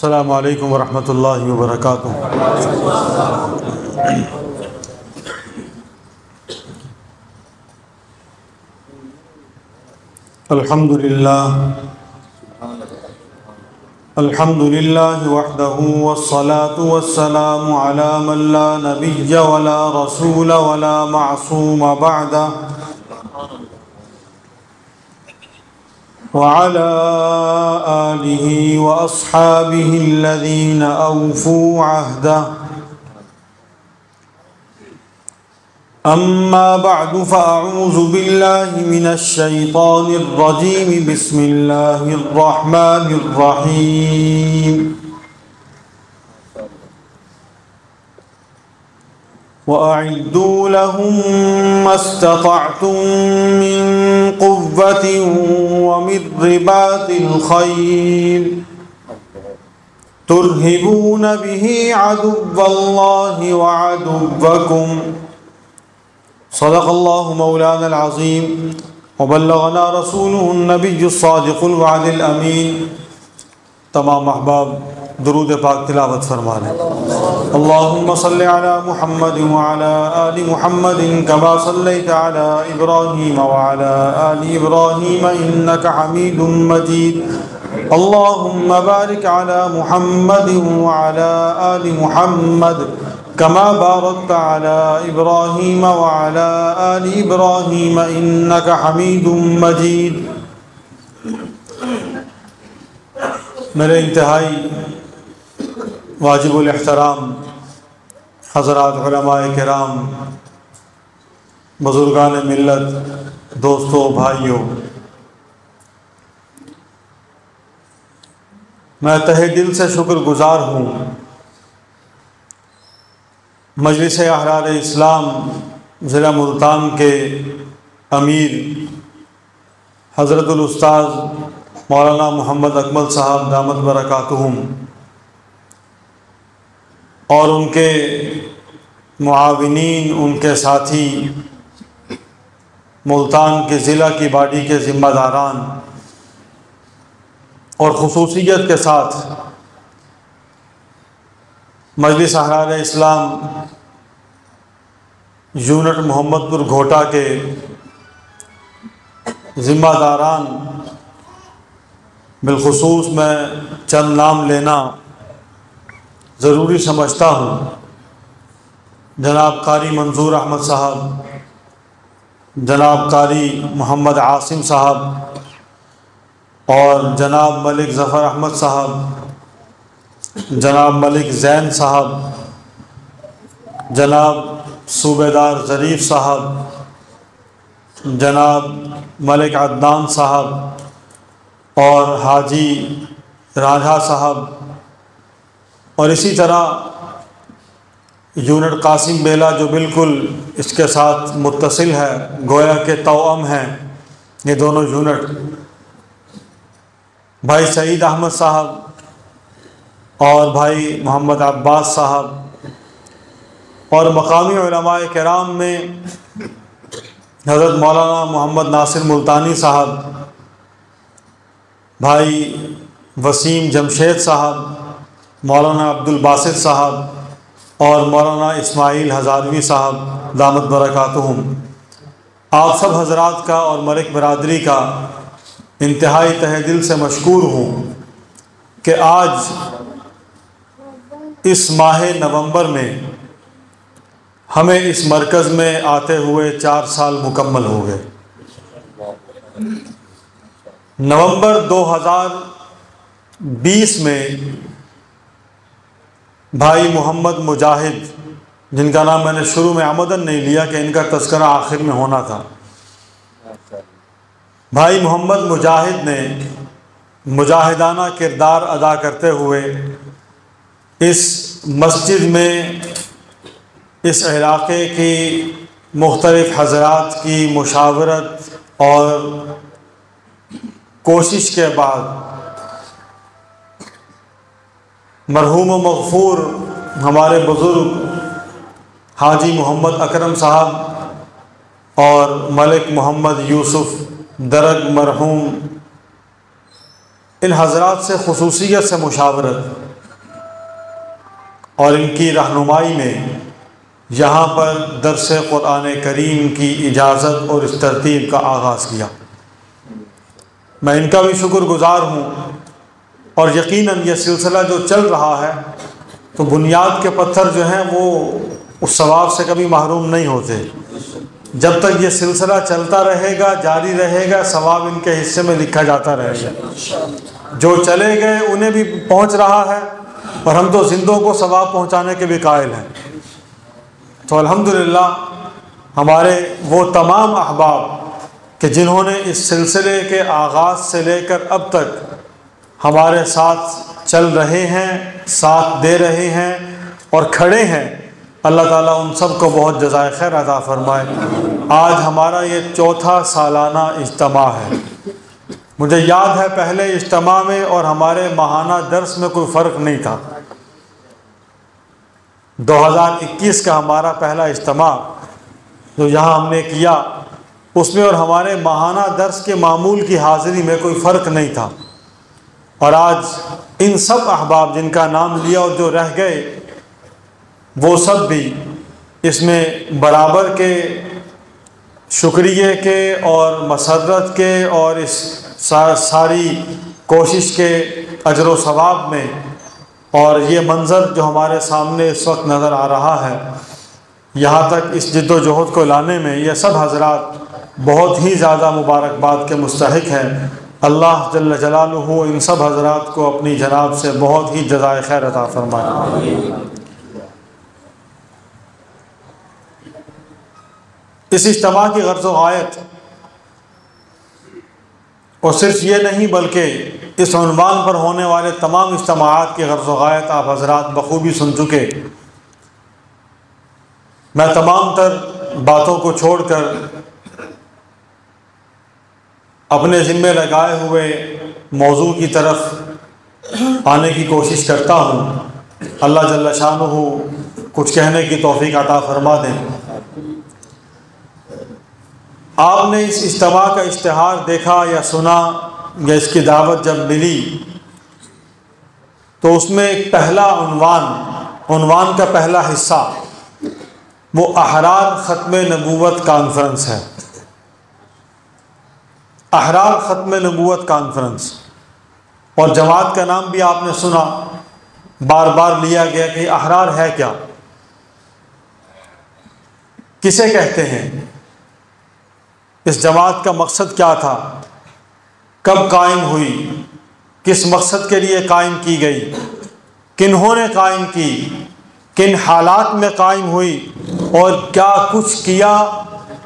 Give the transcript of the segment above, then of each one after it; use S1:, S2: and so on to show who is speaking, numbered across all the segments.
S1: السلام علیکم ورحمۃ اللہ وبرکاتہ۔ الحمد للہ وحدہ والصلاة والسلام علی من لا نبی ولا رسول ولا معصوم بعدہ وعلى آلہ واصحابہ الذین اوفوا عہدہ اما بعد فاعوذ باللہ من الشیطان الرجیم بسم اللہ الرحمن الرحیم وَأَعِدُّوا لَهُم مَّا اسْتَطَعْتُم مِّن قُوَّةٍ وَمِن رِّبَاطِ الْخَيْلِ تُرْهِبُونَ بِهِ عَدُوَّ اللَّهِ وَعَدُوَّكُمْ صدق الله مولانا العظيم وبلغنا رسوله النبي الصادق الوعد الأمين۔ تمام احباب درود پاک تلاوت فرما لیں۔ اللهم صل على محمد وعلى آل محمد كما صليت على إبراهيم وعلى آل إبراهيم إنك حميد مجيد۔ اللهم بارك على محمد وعلى آل محمد كما باركت على إبراهيم وعلى آل إبراهيم إنك حميد مجيد۔ میرے انتہائی واجب الاحترام حضرات علماء کرام، بزرگان ملت، دوستوں، بھائیوں، میں تہہ دل سے شکر گزار ہوں مجلس احرار اسلام ضلع ملتان کے امیر حضرت الاستاذ مولانا محمد اکمل صاحب دامت برکاتہم اور ان کے معاونین، ان کے ساتھی، ملتان کے ضلع کی باڈی کے ذمہ داران، اور خصوصیت کے ساتھ مجلس احرار اسلام یونٹ محمد پور گھوٹا کے ذمہ داران، بالخصوص میں چند نام لینا ضروری سمجھتا ہوں۔ جناب قاری منظور احمد صاحب، جناب قاری محمد عاصم صاحب، اور جناب ملک ظفر احمد صاحب، جناب ملک زین صاحب، جناب صوبیدار ظریف صاحب، جناب ملک عدنان صاحب، اور حاجی راجہ صاحب، اور اسی طرح یونٹ قاسم بیلا جو بالکل اس کے ساتھ متصل ہے، گویا کہ توأم ہیں یہ دونوں یونٹ، بھائی سعید احمد صاحب اور بھائی محمد عباس صاحب، اور مقامی علماء کرام میں حضرت مولانا محمد ناصر ملتانی صاحب، بھائی وسیم جمشید صاحب، مولانا عبد الباسط صاحب اور مولانا اسماعیل ہزاروی صاحب دامت برکاتہم۔ آپ سب حضرات کا اور ملک برادری کا انتہائی تہ دل سے مشکور ہوں کہ آج اس ماہ نومبر میں ہمیں اس مرکز میں آتے ہوئے 4 سال مکمل ہو گئے۔ نومبر 2020 میں بھائی محمد مجاہد، جن کا نام میں نے شروع میں عمدن نہیں لیا کہ ان کا تذکرہ آخر میں ہونا تھا، بھائی محمد مجاہد نے مجاہدانہ کردار ادا کرتے ہوئے اس مسجد میں اس علاقے کی مختلف حضرات کی مشاورت اور کوشش کے بعد مرحوم و مغفور ہمارے بزرگ حاجی محمد اکرم صاحب اور ملک محمد یوسف درگ مرحوم، ان حضرات سے خصوصیت سے مشاورت اور ان کی رہنمائی میں یہاں پر درس قرآن کریم کی اجازت اور اس ترتیب کا آغاز کیا۔ میں ان کا بھی شکر گزار ہوں، اور یقیناً یہ سلسلہ جو چل رہا ہے تو بنیاد کے پتھر جو ہیں وہ اس ثواب سے کبھی محروم نہیں ہوتے۔ جب تک یہ سلسلہ چلتا رہے گا، جاری رہے گا، ثواب ان کے حصے میں لکھا جاتا رہے گا۔ جو چلے گئے انہیں بھی پہنچ رہا ہے، اور ہم تو زندوں کو ثواب پہنچانے کے بھی قائل ہیں۔ تو الحمدللہ ہمارے وہ تمام احباب کہ جنہوں نے اس سلسلے کے آغاز سے لے کر اب تک ہمارے ساتھ چل رہے ہیں، ساتھ دے رہے ہیں اور کھڑے ہیں، اللہ تعالیٰ ان سب کو بہت جزائے خیر عطا فرمائے۔ آج ہمارا یہ چوتھا سالانہ اجتماع ہے۔ مجھے یاد ہے پہلے اجتماع میں اور ہمارے ماہانہ درس میں کوئی فرق نہیں تھا۔ 2021 کا ہمارا پہلا اجتماع جو یہاں ہم نے کیا، اس میں اور ہمارے ماہانہ درس کے معمول کی حاضری میں کوئی فرق نہیں تھا، اور آج ان سب احباب جن کا نام لیا اور جو رہ گئے وہ سب بھی اس میں برابر کے شکریہ کے اور مسرت کے اور اس ساری کوشش کے اجر و ثواب میں۔ اور یہ منظر جو ہمارے سامنے اس وقت نظر آ رہا ہے، یہاں تک اس جد و جہد کو لانے میں یہ سب حضرات بہت ہی زیادہ مبارکباد کے مستحق ہیں۔ اللہ جل جلالہ ان سب حضرات کو اپنی جناب سے بہت ہی جزائے خیر عطا فرمائے۔ اس اجتماع کی غرض و غایت، اور صرف یہ نہیں بلکہ اس عنوان پر ہونے والے تمام اجتماعات کی غرض و غایت آپ حضرات بخوبی سن چکے۔ میں تمام تر باتوں کو چھوڑ کر اپنے ذمے لگائے ہوئے موضوع کی طرف آنے کی کوشش کرتا ہوں۔ اللہ جل شانہ کچھ کہنے کی توفیق عطا فرما دیں۔ آپ نے اس اجتماع کا اشتہار دیکھا یا سنا یا اس کی دعوت جب ملی تو اس میں ایک پہلا عنوان کا پہلا حصہ وہ احرار ختم نبوت کانفرنس ہے۔ احرار ختم نبوت کانفرنس، اور جماعت کا نام بھی آپ نے سنا، بار بار لیا گیا کہ احرار ہے کیا، کسے کہتے ہیں، اس جماعت کا مقصد کیا تھا، کب قائم ہوئی، کس مقصد کے لیے قائم کی گئی، کنہوں نے قائم کی، کن حالات میں قائم ہوئی، اور کیا کچھ کیا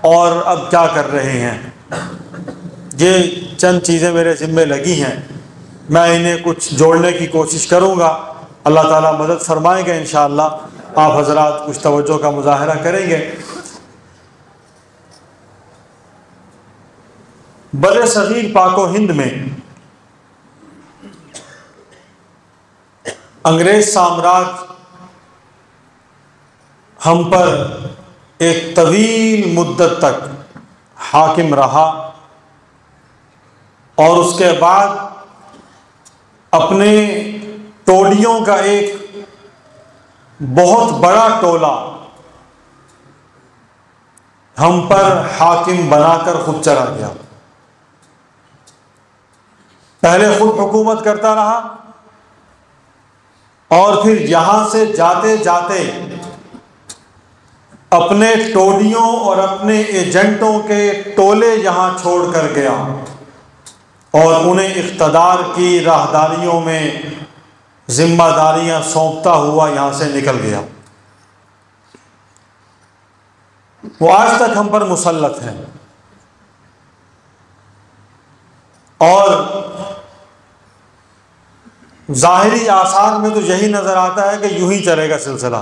S1: اور اب کیا کر رہے ہیں۔ یہ چند چیزیں میرے ذمے لگی ہیں، میں انہیں کچھ جوڑنے کی کوشش کروں گا۔ اللہ تعالیٰ مدد فرمائیں گے انشاءاللہ۔ آپ حضرات کچھ توجہ کا مظاہرہ کریں گے۔ بر صغیر پاک و ہند میں انگریز سامراج ہم پر ایک طویل مدت تک حاکم رہا، اور اس کے بعد اپنے ٹولیوں کا ایک بہت بڑا ٹولہ ہم پر حاکم بنا کر خود چلا گیا۔ پہلے خود حکومت کرتا رہا، اور پھر یہاں سے جاتے جاتے اپنے ٹولیوں اور اپنے ایجنٹوں کے ٹولے یہاں چھوڑ کر گیا، اور انہیں اقتدار کی راہداریوں میں ذمہ داریاں سونپتا ہوا یہاں سے نکل گیا۔ وہ آج تک ہم پر مسلط ہیں، اور ظاہری آثار میں تو یہی نظر آتا ہے کہ یوں ہی چلے گا سلسلہ۔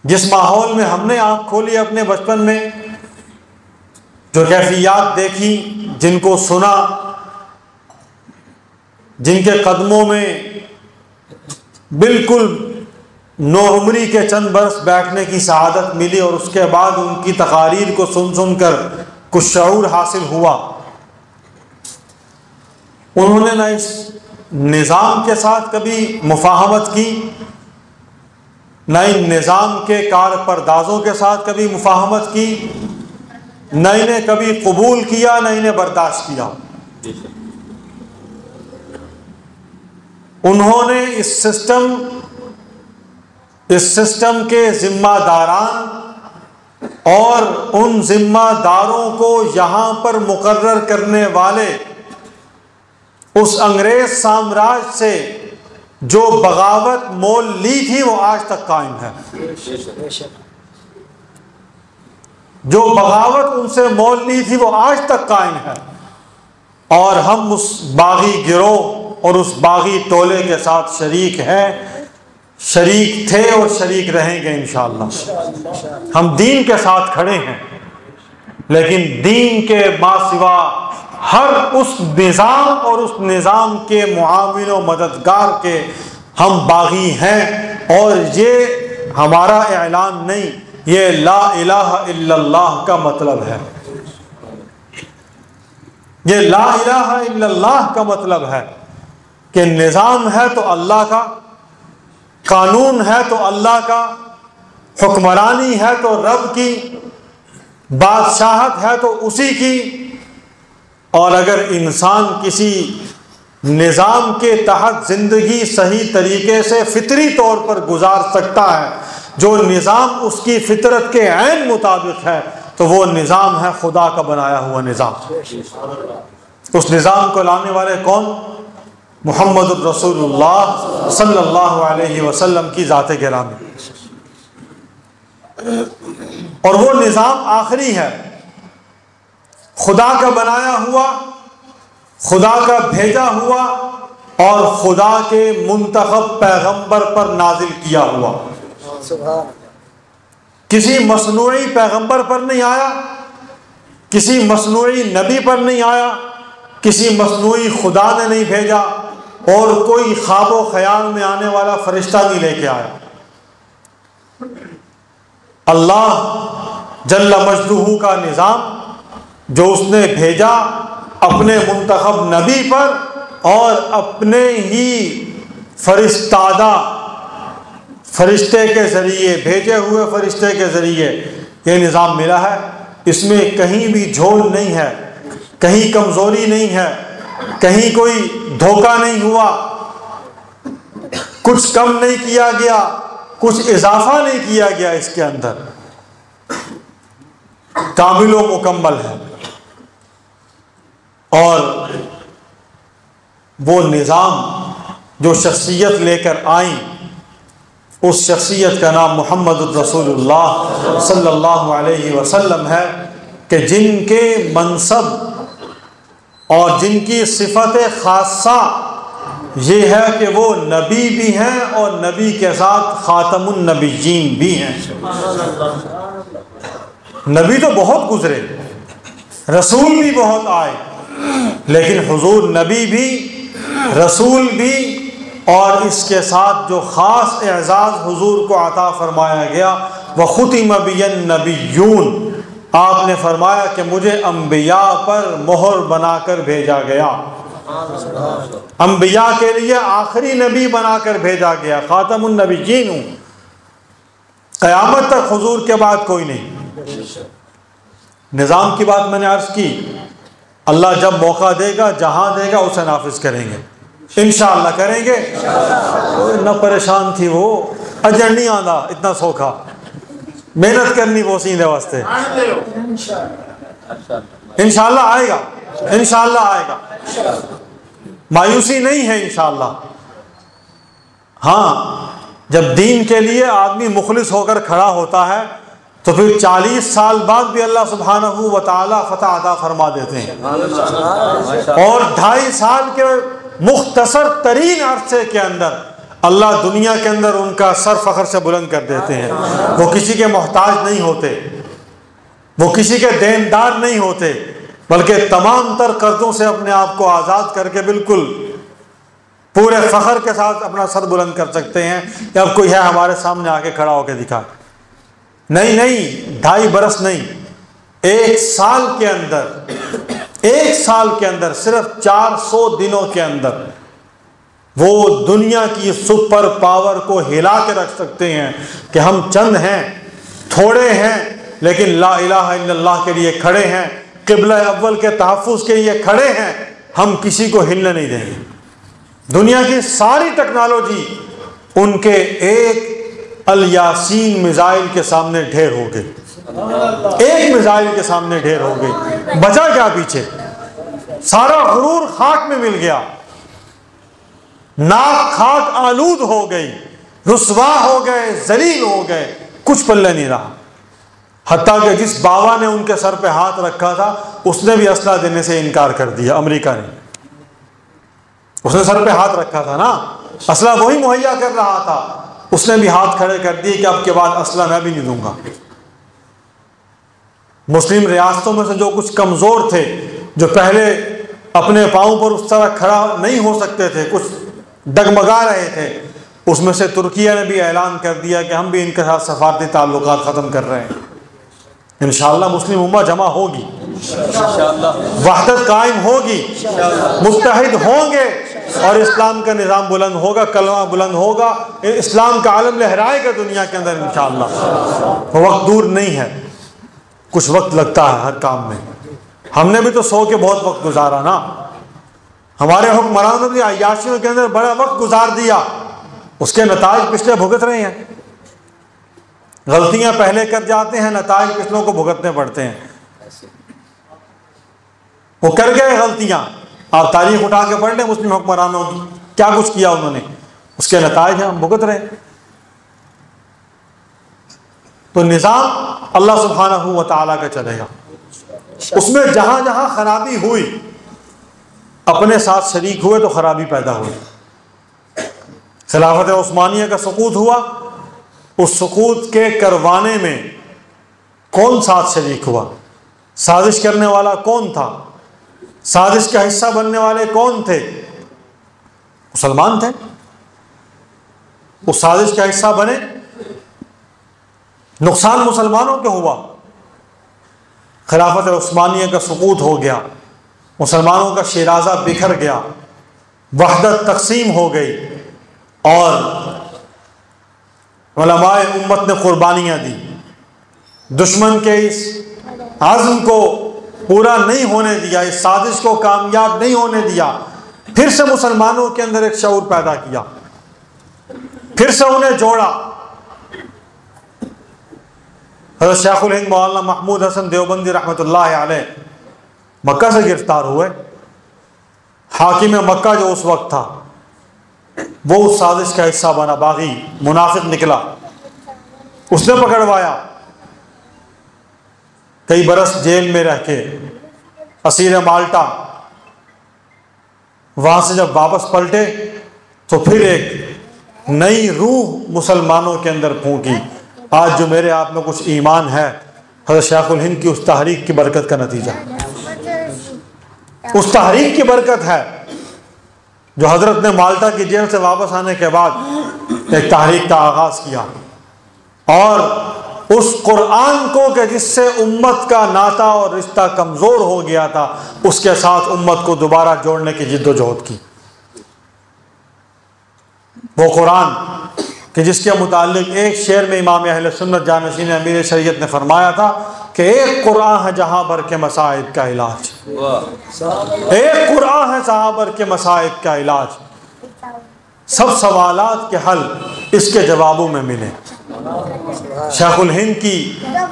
S1: جس ماحول میں ہم نے آنکھ کھولی اپنے بچپن میں، جو کیفیات دیکھی، جن کو سنا، جن کے قدموں میں بالکل نوعمری کے چند برس بیٹھنے کی سعادت ملی، اور اس کے بعد ان کی تقاریر کو سن سن کر کچھ شعور حاصل ہوا، انہوں نے نہ اس نظام کے ساتھ کبھی مفاہمت کی، نہ ان نظام کے کار پردازوں کے ساتھ کبھی مفاہمت کی، نہ انہیں کبھی قبول کیا، نہ انہیں برداشت کیا۔ انہوں نے اس سسٹم کے ذمہ داران اور ان ذمہ داروں کو یہاں پر مقرر کرنے والے اس انگریز سامراج سے جو بغاوت مول لی تھی وہ آج تک قائم ہے۔ جو بغاوت ان سے مول لی تھی وہ آج تک قائم ہے، اور ہم اس باغی گروہ اور اس باغی ٹولے کے ساتھ شریک ہیں، شریک تھے اور شریک رہیں گے انشاءاللہ۔ ہم دین کے ساتھ کھڑے ہیں، لیکن دین کے ما سوا ہر اس نظام اور اس نظام کے معاون و مددگار کے ہم باغی ہیں، اور یہ ہمارا اعلان نہیں، یہ لا الہ الا اللہ کا مطلب ہے۔ یہ لا الہ الا اللہ کا مطلب ہے کہ نظام ہے تو اللہ کا، قانون ہے تو اللہ کا، حکمرانی ہے تو رب کی، بادشاہت ہے تو اسی کی، اور اگر انسان کسی نظام کے تحت زندگی صحیح طریقے سے فطری طور پر گزار سکتا ہے، جو نظام اس کی فطرت کے عین مطابق ہے، تو وہ نظام ہے خدا کا بنایا ہوا نظام۔ اس نظام کو لانے والے کون؟ محمد الرسول اللہ صلی اللہ علیہ وسلم کی ذات گرامی، اور وہ نظام آخری ہے، خدا کا بنایا ہوا، خدا کا بھیجا ہوا، اور خدا کے منتخب پیغمبر پر نازل کیا ہوا۔ کسی مصنوعی پیغمبر پر نہیں آیا، کسی مصنوعی نبی پر نہیں آیا، کسی مصنوعی خدا نے نہیں بھیجا، اور کوئی خواب و خیال میں آنے والا فرشتہ نہیں لے کے آیا۔ اللہ جل مجدہ کا نظام جو اس نے بھیجا اپنے منتخب نبی پر اور اپنے ہی فرستادہ فرشتے کے ذریعے، بھیجے ہوئے فرشتے کے ذریعے یہ نظام ملا ہے۔ اس میں کہیں بھی جھول نہیں ہے، کہیں کمزوری نہیں ہے، کہیں کوئی دھوکہ نہیں ہوا، کچھ کم نہیں کیا گیا، کچھ اضافہ نہیں کیا گیا، اس کے اندر کامل و مکمل ہے۔ اور وہ نظام جو شخصیت لے کر آئیں، اس شخصیت کا نام محمد الرسول اللہ صلی اللہ علیہ وسلم ہے، کہ جن کے منصب اور جن کی صفت خاصہ یہ ہے کہ وہ نبی بھی ہیں اور نبی کے ساتھ خاتم النبیین بھی ہیں۔ نبی تو بہت گزرے، رسول بھی بہت آئے، لیکن حضور نبی بھی، رسول بھی، اور اس کے ساتھ جو خاص اعزاز حضور کو عطا فرمایا گیا، وَخُتِمَ بِيَ النَّبِيُّونَ، آپ نے فرمایا کہ مجھے انبیاء پر مہر بنا کر بھیجا گیا، انبیاء کے لیے آخری نبی بنا کر بھیجا گیا، خاتم النبیین ہوں، قیامت تک حضور کے بعد کوئی نہیں۔ نظام کی بات میں نے عرض کی، اللہ جب موقع دے گا، جہاں دے گا، اسے نافذ کریں گے، انشاءاللہ کریں گے۔ نہ پریشان تھی وہ، اجر نہیں آندا اتنا سوکھا، محنت کرنی وہ سیندے واسطے، انشاءاللہ آئے گا، انشاءاللہ آئے گا، مایوسی نہیں ہے انشاءاللہ۔ ہاں، جب دین کے لیے آدمی مخلص ہو کر کھڑا ہوتا ہے تو پھر 40 سال بعد بھی اللہ سبحانہ و تعالی فتح عطا فرما دیتے ہیں، اور 2.5 سال کے مختصر ترین عرصے کے اندر اللہ دنیا کے اندر ان کا سر فخر سے بلند کر دیتے ہیں۔ وہ کسی کے محتاج نہیں ہوتے، وہ کسی کے دیندار نہیں ہوتے، بلکہ تمام تر قرضوں سے اپنے آپ کو آزاد کر کے بالکل پورے فخر کے ساتھ اپنا سر بلند کر سکتے ہیں کہ اب کوئی ہے ہمارے سامنے آ کے کھڑا ہو کے دکھا۔ نہیں 2.5 برس نہیں، 1 سال کے اندر، 1 سال کے اندر، صرف 400 دنوں کے اندر وہ دنیا کی سپر پاور کو ہلا کے رکھ سکتے ہیں کہ ہم چند ہیں، تھوڑے ہیں، لیکن لا الہ الا اللہ کے لیے کھڑے ہیں، قبلہ اول کے تحفظ کے لیے کھڑے ہیں، ہم کسی کو ہلنے نہیں دیں گے۔ دنیا کی ساری ٹیکنالوجی ان کے ایک الیاسین میزائل کے سامنے ڈھیر ہو گئی، ایک میزائل کے سامنے ڈھیر ہو گئی، بچا کیا پیچھے؟ سارا غرور خاک میں مل گیا، ناک خاک آلود ہو گئی، رسوا ہو گئے، ذلیل ہو گئے، کچھ پلے نہیں رہا۔ حتیٰ کہ جس بابا نے ان کے سر پہ ہاتھ رکھا تھا اس نے بھی اسلحہ دینے سے انکار کر دیا، امریکہ نے۔ اس نے سر پہ ہاتھ رکھا تھا نا، اسلحہ وہی مہیا کر رہا تھا، اس نے بھی ہاتھ کھڑے کر دیے کہ اب کے بعد اسلحہ میں بھی نہیں دوں گا۔ مسلم ریاستوں میں سے جو کچھ کمزور تھے، جو پہلے اپنے پاؤں پر اس طرح کھڑا نہیں ہو سکتے تھے، کچھ ڈگمگا رہے تھے، اس میں سے ترکیہ نے بھی اعلان کر دیا کہ ہم بھی ان کے ساتھ سفارتی تعلقات ختم کر رہے ہیں۔ انشاءاللہ مسلم امہ جمع ہوگی، وحدت قائم ہوگی، متحد ہوں گے اور اسلام کا نظام بلند ہوگا، کلمہ بلند ہوگا، اسلام کا عالم لہرائے گا دنیا کے اندر انشاءاللہ۔ وقت دور نہیں ہے، کچھ وقت لگتا ہے ہر کام میں۔ ہم نے بھی تو سو کے بہت وقت گزارا نا، ہمارے حکمرانوں نے عیاشیوں کے اندر بڑا وقت گزار دیا، اس کے نتائج پچھلے بھگت رہے ہیں۔ غلطیاں پہلے کر جاتے ہیں، نتائج پچھلوں کو بھگتنے پڑتے ہیں۔ وہ کر گئے غلطیاں، آپ تاریخ اٹھا کے پڑھ لیں مسلم حکمرانوں کی، کیا کچھ کیا انہوں نے، اس کے نتائج ہم بھگت رہے۔ تو نظام اللہ سبحانہ و تعالیٰ کا چلے گا، اس میں جہاں جہاں خرابی ہوئی اپنے ساتھ شریک ہوئے تو خرابی پیدا ہوئی۔ خلافت عثمانیہ کا سقوط ہوا، اس سقوط کے کروانے میں کون ساتھ شریک ہوا؟ سازش کرنے والا کون تھا؟ سازش کا حصہ بننے والے کون تھے؟ مسلمان تھے، اس سازش کا حصہ بنے، نقصان مسلمانوں کے ہوا۔ خلافت عثمانیہ کا سقوط ہو گیا، مسلمانوں کا شیرازہ بکھر گیا، وحدت تقسیم ہو گئی، اور علماء امت نے قربانیاں دی، دشمن کے اس عزم کو پورا نہیں ہونے دیا، اس سازش کو کامیاب نہیں ہونے دیا، پھر سے مسلمانوں کے اندر ایک شعور پیدا کیا، پھر سے انہیں جوڑا۔ حضرت شیخ الہند مولانا محمود حسن دیوبندی رحمۃ اللہ علیہ مکہ سے گرفتار ہوئے، حاکم مکہ جو اس وقت تھا وہ اس سازش کا حصہ بنا، باغی منافق نکلا، اس نے پکڑوایا، کئی برس جیل میں رہ کے اسیر مالٹا، وہاں سے جب واپس پلٹے تو پھر ایک نئی روح مسلمانوں کے اندر پھونکی۔ آج جو میرے آپ میں کچھ ایمان ہے، حضرت شیخ الہند کی اس تحریک کی برکت کا نتیجہ، اس تحریک کی برکت ہے جو حضرت نے مالٹا کی جیل سے واپس آنے کے بعد ایک تحریک کا آغاز کیا، اور اس قرآن کو کہ جس سے امت کا ناطہ اور رشتہ کمزور ہو گیا تھا، اس کے ساتھ امت کو دوبارہ جوڑنے کی جد و جہد کی۔ وہ قرآن کہ جس کے متعلق ایک شعر میں امام اہل سنت جانشین امیر شریعت نے فرمایا تھا کہ ایک قرآن ہے جہاں بھر کے مصائب کا علاج، ایک قرآن ہے جہاں بھر کے مصائب کا علاج، سب سوالات کے حل اس کے جوابوں میں ملے۔ شیخ الہند کی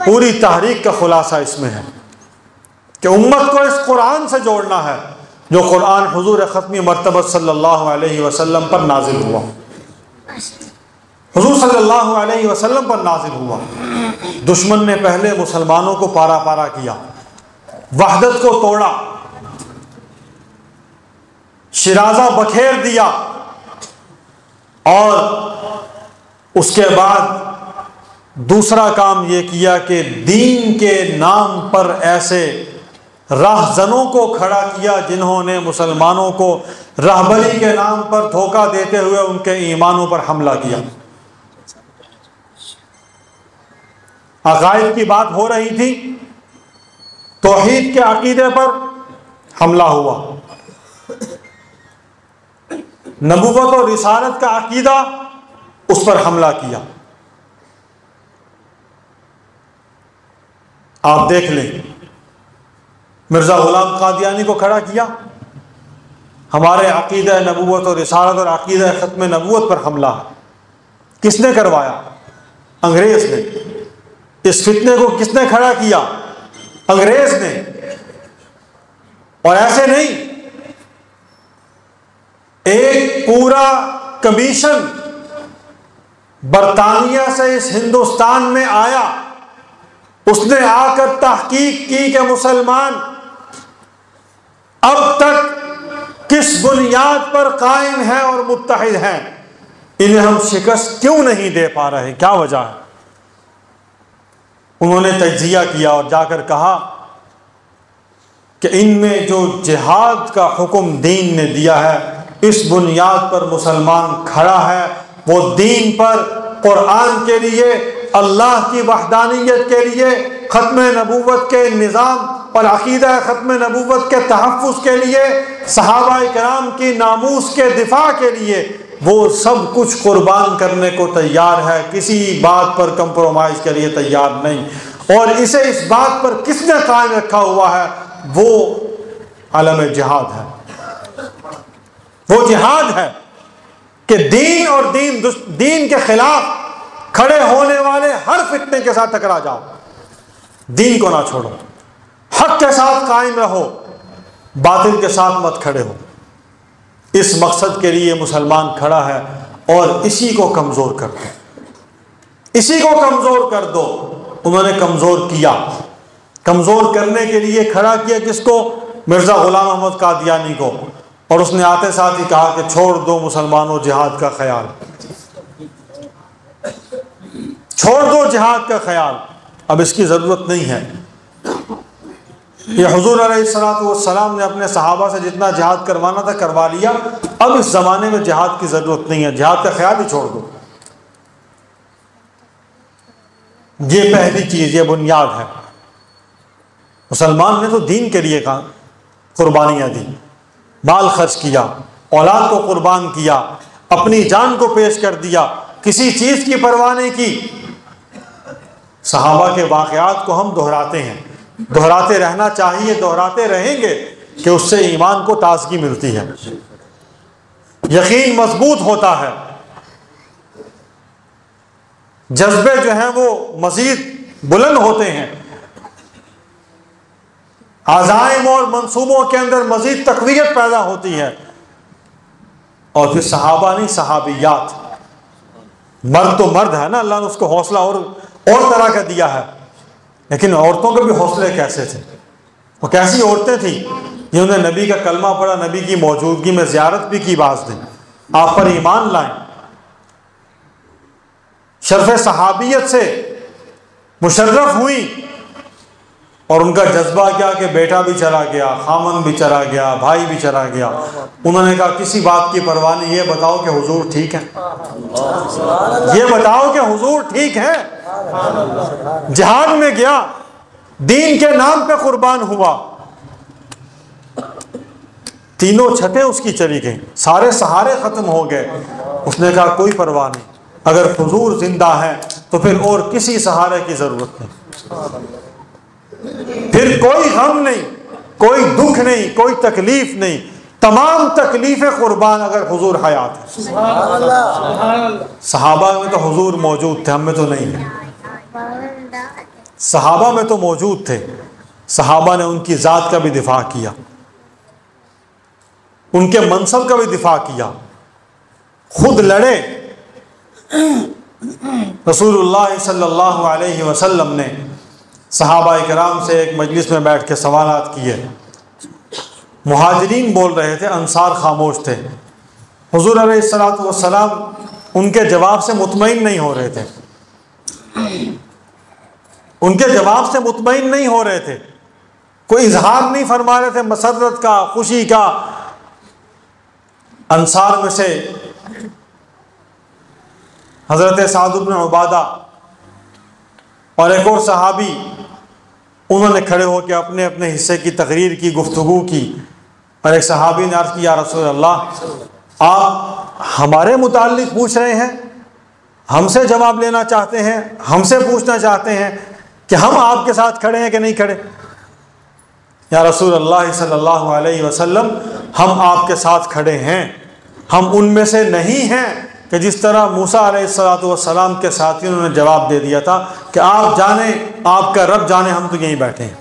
S1: پوری تحریک کا خلاصہ اس میں ہے کہ امت کو اس قرآن سے جوڑنا ہے جو قرآن حضور ختمی مرتبہ صلی اللہ علیہ وسلم پر نازل ہوا، حضور صلی اللہ علیہ وسلم پر نازل ہوا۔ دشمن نے پہلے مسلمانوں کو پارا پارا کیا، وحدت کو توڑا، شیرازہ بکھیر دیا، اور اس کے بعد دوسرا کام یہ کیا کہ دین کے نام پر ایسے راہزنوں کو کھڑا کیا جنہوں نے مسلمانوں کو راہبری کے نام پر دھوکہ دیتے ہوئے ان کے ایمانوں پر حملہ کیا۔ عقائد کی بات ہو رہی تھی، توحید کے عقیدے پر حملہ ہوا، نبوت اور رسالت کا عقیدہ، اس پر حملہ کیا۔ آپ دیکھ لیں، مرزا غلام قادیانی کو کھڑا کیا، ہمارے عقیدہ نبوت اور رسالت اور عقیدہ ختم نبوت پر حملہ ہے۔ کس نے کروایا؟ انگریز نے۔ اس فتنے کو کس نے کھڑا کیا؟ انگریز نے۔ اور ایسے نہیں، ایک پورا کمیشن برطانیہ سے اس ہندوستان میں آیا، اس نے آ کر تحقیق کی کہ مسلمان اب تک کس بنیاد پر قائم ہیں اور متحد ہیں، انہیں ہم شکست کیوں نہیں دے پا رہے، کیا وجہ ہے؟ انہوں نے تجزیہ کیا اور جا کر کہا کہ ان میں جو جہاد کا حکم دین نے دیا ہے، اس بنیاد پر مسلمان کھڑا ہے، وہ دین پر، قرآن کے لیے، اللہ کی وحدانیت کے لیے، ختم نبوت کے نظام اور عقیدہ ختم نبوت کے تحفظ کے لیے، صحابہ کرام کی ناموس کے دفاع کے لیے وہ سب کچھ قربان کرنے کو تیار ہے، کسی بات پر کمپرومائز کے لیے تیار نہیں۔ اور اسے اس بات پر کس نے قائم رکھا ہوا ہے؟ وہ علم جہاد ہے، وہ جہاد ہے کہ دین اور دین کے خلاف کھڑے ہونے والے ہر فتنے کے ساتھ ٹکرا جاؤ، دین کو نہ چھوڑو، حق کے ساتھ قائم رہو، باطل کے ساتھ مت کھڑے ہو۔ اس مقصد کے لیے مسلمان کھڑا ہے، اور اسی کو کمزور کر دو، اسی کو کمزور کر دو۔ انہوں نے کمزور کیا، کمزور کرنے کے لیے کھڑا کیا کس کو؟ مرزا غلام احمد قادیانی کو، اور اس نے آتے ساتھ ہی کہا کہ چھوڑ دو مسلمانوں جہاد کا خیال، چھوڑ دو جہاد کا خیال، اب اس کی ضرورت نہیں ہے۔ یہ حضور علیہ الصلوۃ والسلام نے اپنے صحابہ سے جتنا جہاد کروانا تھا کروا لیا، اب اس زمانے میں جہاد کی ضرورت نہیں ہے، جہاد کا خیال ہی چھوڑ دو۔ یہ پہلی چیز، یہ بنیاد ہے۔ مسلمان نے تو دین کے لیے قربانیاں دی، مال خرچ کیا، اولاد کو قربان کیا، اپنی جان کو پیش کر دیا، کسی چیز کی پرواہ نہیں کی۔ صحابہ کے واقعات کو ہم دہراتے ہیں، دہراتے رہنا چاہیے، دہراتے رہیں گے کہ اس سے ایمان کو تازگی ملتی ہے، یقین مضبوط ہوتا ہے، جذبے جو ہیں وہ مزید بلند ہوتے ہیں، عزائم اور منصوبوں کے اندر مزید تقویت پیدا ہوتی ہے۔ اور پھر صحابہ نہیں، صحابیات، مرد تو مرد ہے نا، اللہ نے اس کو حوصلہ اور طرح کا دیا ہے، لیکن عورتوں کے بھی حوصلے کیسے تھے؟ وہ کیسی عورتیں تھیں جنہوں نے نبی کا کلمہ پڑھا، نبی کی موجودگی میں زیارت بھی کی، بعض دن آپ پر ایمان لائیں، شرف صحابیت سے مشرف ہوئی، اور ان کا جذبہ کیا کہ بیٹا بھی چلا گیا، خامن بھی چلا گیا، بھائی بھی چلا گیا، انہوں نے کہا کسی بات کی پرواہ نہیں، یہ بتاؤ کہ حضور ٹھیک ہے، یہ بتاؤ کہ حضور ٹھیک ہے۔ جہاد میں گیا، دین کے نام پہ قربان ہوا، تینوں چھتیں اس کی چلی گئیں، سارے سہارے ختم ہو گئے۔ اس نے کہا کوئی پرواہ نہیں، اگر حضور زندہ ہے تو پھر اور کسی سہارے کی ضرورت نہیں، پھر کوئی غم نہیں، کوئی دکھ نہیں، کوئی تکلیف نہیں، تمام تکلیفیں قربان اگر حضور حیات ہے۔ صحابہ میں تو حضور موجود تھے، ہم میں تو نہیں ہے۔ صحابہ میں تو موجود تھے، صحابہ نے ان کی ذات کا بھی دفاع کیا، ان کے منصب کا بھی دفاع کیا، خود لڑے۔ رسول اللہ صلی اللہ علیہ وسلم نے صحابہ کرام سے ایک مجلس میں بیٹھ کے سوالات کیے، مہاجرین بول رہے تھے، انصار خاموش تھے، حضور علیہ الصلوۃ والسلام ان کے جواب سے مطمئن نہیں ہو رہے تھے، ان کے جواب سے مطمئن نہیں ہو رہے تھے، کوئی اظہار نہیں فرما رہے تھے مسرت کا، خوشی کا۔ انصار میں سے حضرت سعد بن عبادہ اور ایک اور صحابی، انہوں نے کھڑے ہو کے اپنے اپنے حصے کی تقریر کی، گفتگو کی، اور ایک صحابی نے عرض کی یا رسول اللہ آپ ہمارے متعلق پوچھ رہے ہیں، ہم سے جواب لینا چاہتے ہیں، ہم سے پوچھنا چاہتے ہیں کہ ہم آپ کے ساتھ کھڑے ہیں کہ نہیں کھڑے؟ یا رسول اللہ صلی اللہ علیہ وسلم، ہم آپ کے ساتھ کھڑے ہیں، ہم ان میں سے نہیں ہیں کہ جس طرح موسیٰ علیہ السلام کے ساتھیوں نے جواب دے دیا تھا کہ آپ جانیں، آپ کا رب جانے، ہم تو یہیں بیٹھے ہیں۔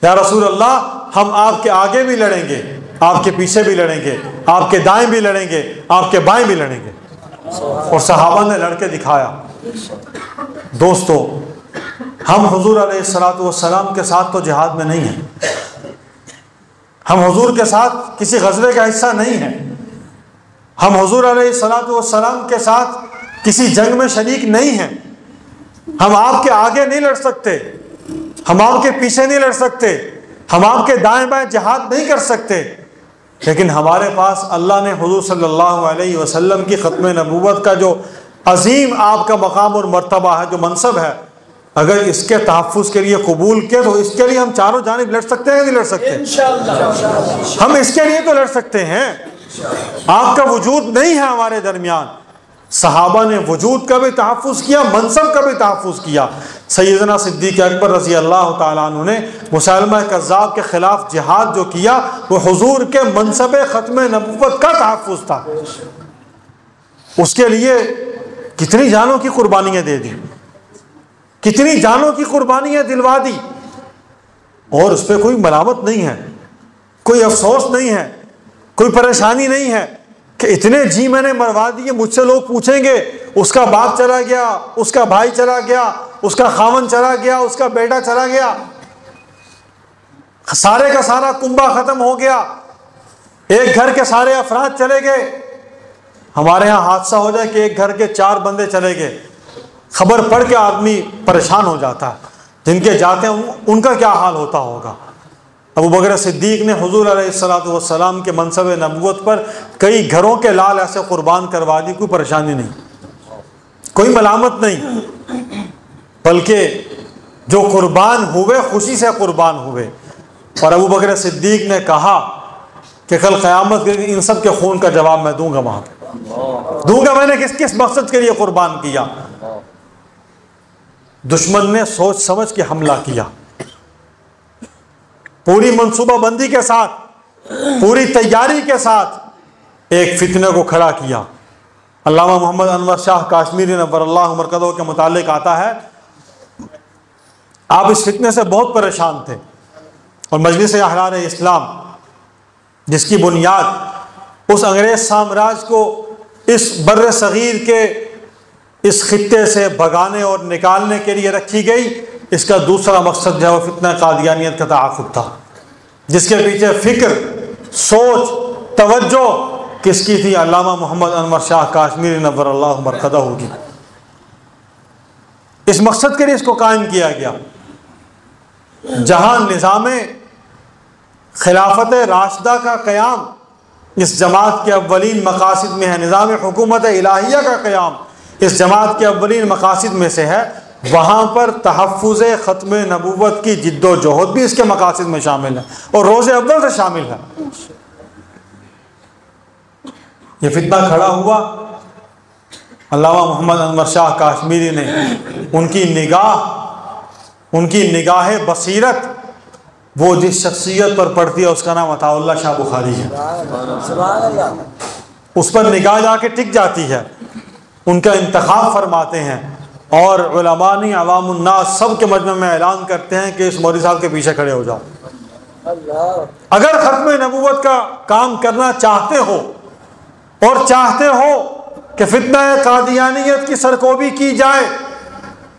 S1: یا رسول اللہ، ہم آپ کے آگے بھی لڑیں گے، آپ کے پیچھے بھی لڑیں گے، آپ کے دائیں بھی لڑیں گے، آپ کے بائیں بھی لڑیں گے۔ اور صحابہ نے لڑ کے دکھایا۔ دوستو، ہم حضور علیہ السلام کے ساتھ تو جہاد میں نہیں ہیں، ہم حضور کے ساتھ کسی غزوے کا حصہ نہیں ہیں، ہم حضور علیہ السلام کے ساتھ کسی جنگ میں شریک نہیں ہیں، ہم آپ کے آگے نہیں لڑ سکتے، ہم آپ کے پیچھے نہیں لڑ سکتے، ہم آپ کے دائیں بائیں جہاد نہیں کر سکتے، لیکن ہمارے پاس اللہ نے حضور صلی اللہ علیہ وسلم کی ختم نبوت کا جو عظیم آپ کا مقام اور مرتبہ ہے، جو منصب ہے، اگر اس کے تحفظ کے لیے قبول کیا تو اس کے لیے ہم چاروں جانب لڑ سکتے ہیں، نہیں لڑ سکتے؟ ہم اس کے لیے تو لڑ سکتے ہیں۔ آپ کا وجود نہیں ہے ہمارے درمیان، صحابہ نے وجود کا بھی تحفظ کیا، منصب کا بھی تحفظ کیا۔ سیدنا صدیق اکبر رضی اللہ تعالیٰ عنہ نے مسیلمہ کذاب کے خلاف جہاد جو کیا، وہ حضور کے منصب ختم نبوت کا تحفظ تھا۔ اس کے لیے کتنی جانوں کی قربانیاں دے دی، کتنی جانوں کی قربانیاں دلوا دی، اور اس پہ کوئی ملامت نہیں ہے، کوئی افسوس نہیں ہے، کوئی پریشانی نہیں ہے کہ اتنے جی میں نے مروا دیے۔ مجھ سے لوگ پوچھیں گے اس کا باپ چلا گیا، اس کا بھائی چلا گیا، اس کا خاوند چلا گیا، اس کا بیٹا چلا گیا، سارے کا سارا کنبہ ختم ہو گیا، ایک گھر کے سارے افراد چلے گئے۔ ہمارے ہاں حادثہ ہو جائے کہ ایک گھر کے 4 بندے چلے گئے، خبر پڑھ کے آدمی پریشان ہو جاتا ہے، جن کے جاتے ہیں ان کا کیا حال ہوتا ہوگا۔ ابو بکر صدیق نے حضور علیہ السلام کے منصب نبوت پر کئی گھروں کے لال ایسے قربان کروا دی، کوئی پریشانی نہیں، کوئی ملامت نہیں، بلکہ جو قربان ہوئے خوشی سے قربان ہوئے۔ اور ابو بکر صدیق نے کہا کہ کل قیامت کے دن ان سب کے خون کا جواب میں دوں گا، وہاں پہ دوں گا، میں نے کس مقصد کے لیے قربان کیا۔ دشمن نے سوچ سمجھ کے حملہ کیا، پوری منصوبہ بندی کے ساتھ، پوری تیاری کے ساتھ ایک فتنے کو کھڑا کیا۔ علامہ محمد انور شاہ کاشمیری نور اللہ مرکزہ کے متعلق آتا ہے، آپ اس فتنے سے بہت پریشان تھے، اور مجلس احرار اسلام جس کی بنیاد اس انگریز سامراج کو اس بر صغیر کے اس خطے سے بھگانے اور نکالنے کے لیے رکھی گئی، اس کا دوسرا مقصد جو ہے وہ فتنہ قادیانیت کا تعاقب تھا، جس کے پیچھے فکر، سوچ، توجہ کس کی تھی؟ علامہ محمد انور شاہ کاشمیری نور اللہ مرکزہ ہوگی۔ اس مقصد کے لیے اس کو قائم کیا گیا۔ جہاں نظام خلافت راشدہ کا قیام اس جماعت کے اولین مقاصد میں ہے، نظام حکومت الہیہ کا قیام اس جماعت کے اولین مقاصد میں سے ہے، وہاں پر تحفظ ختم نبوت کی جد و جہد بھی اس کے مقاصد میں شامل ہے، اور روز اول سے شامل ہے۔ یہ فتنہ کھڑا ہوا، علامہ محمد انور شاہ کاشمیری نے ان کی نگاہ بصیرت، وہ جس شخصیت پر پڑتی ہے اس کا نام عطا اللہ شاہ بخاری ہے، اس پر نگاہ جا کے ٹک جاتی ہے، ان کا انتخاب فرماتے ہیں، اور علماء نے عوام الناس سب کے مجمع میں اعلان کرتے ہیں کہ اس مولوی صاحب کے پیچھے کھڑے ہو جاؤ۔ اگر ختم نبوت کا کام کرنا چاہتے ہو اور چاہتے ہو کہ فتنہ قادیانیت کی سرکوبی کی جائے،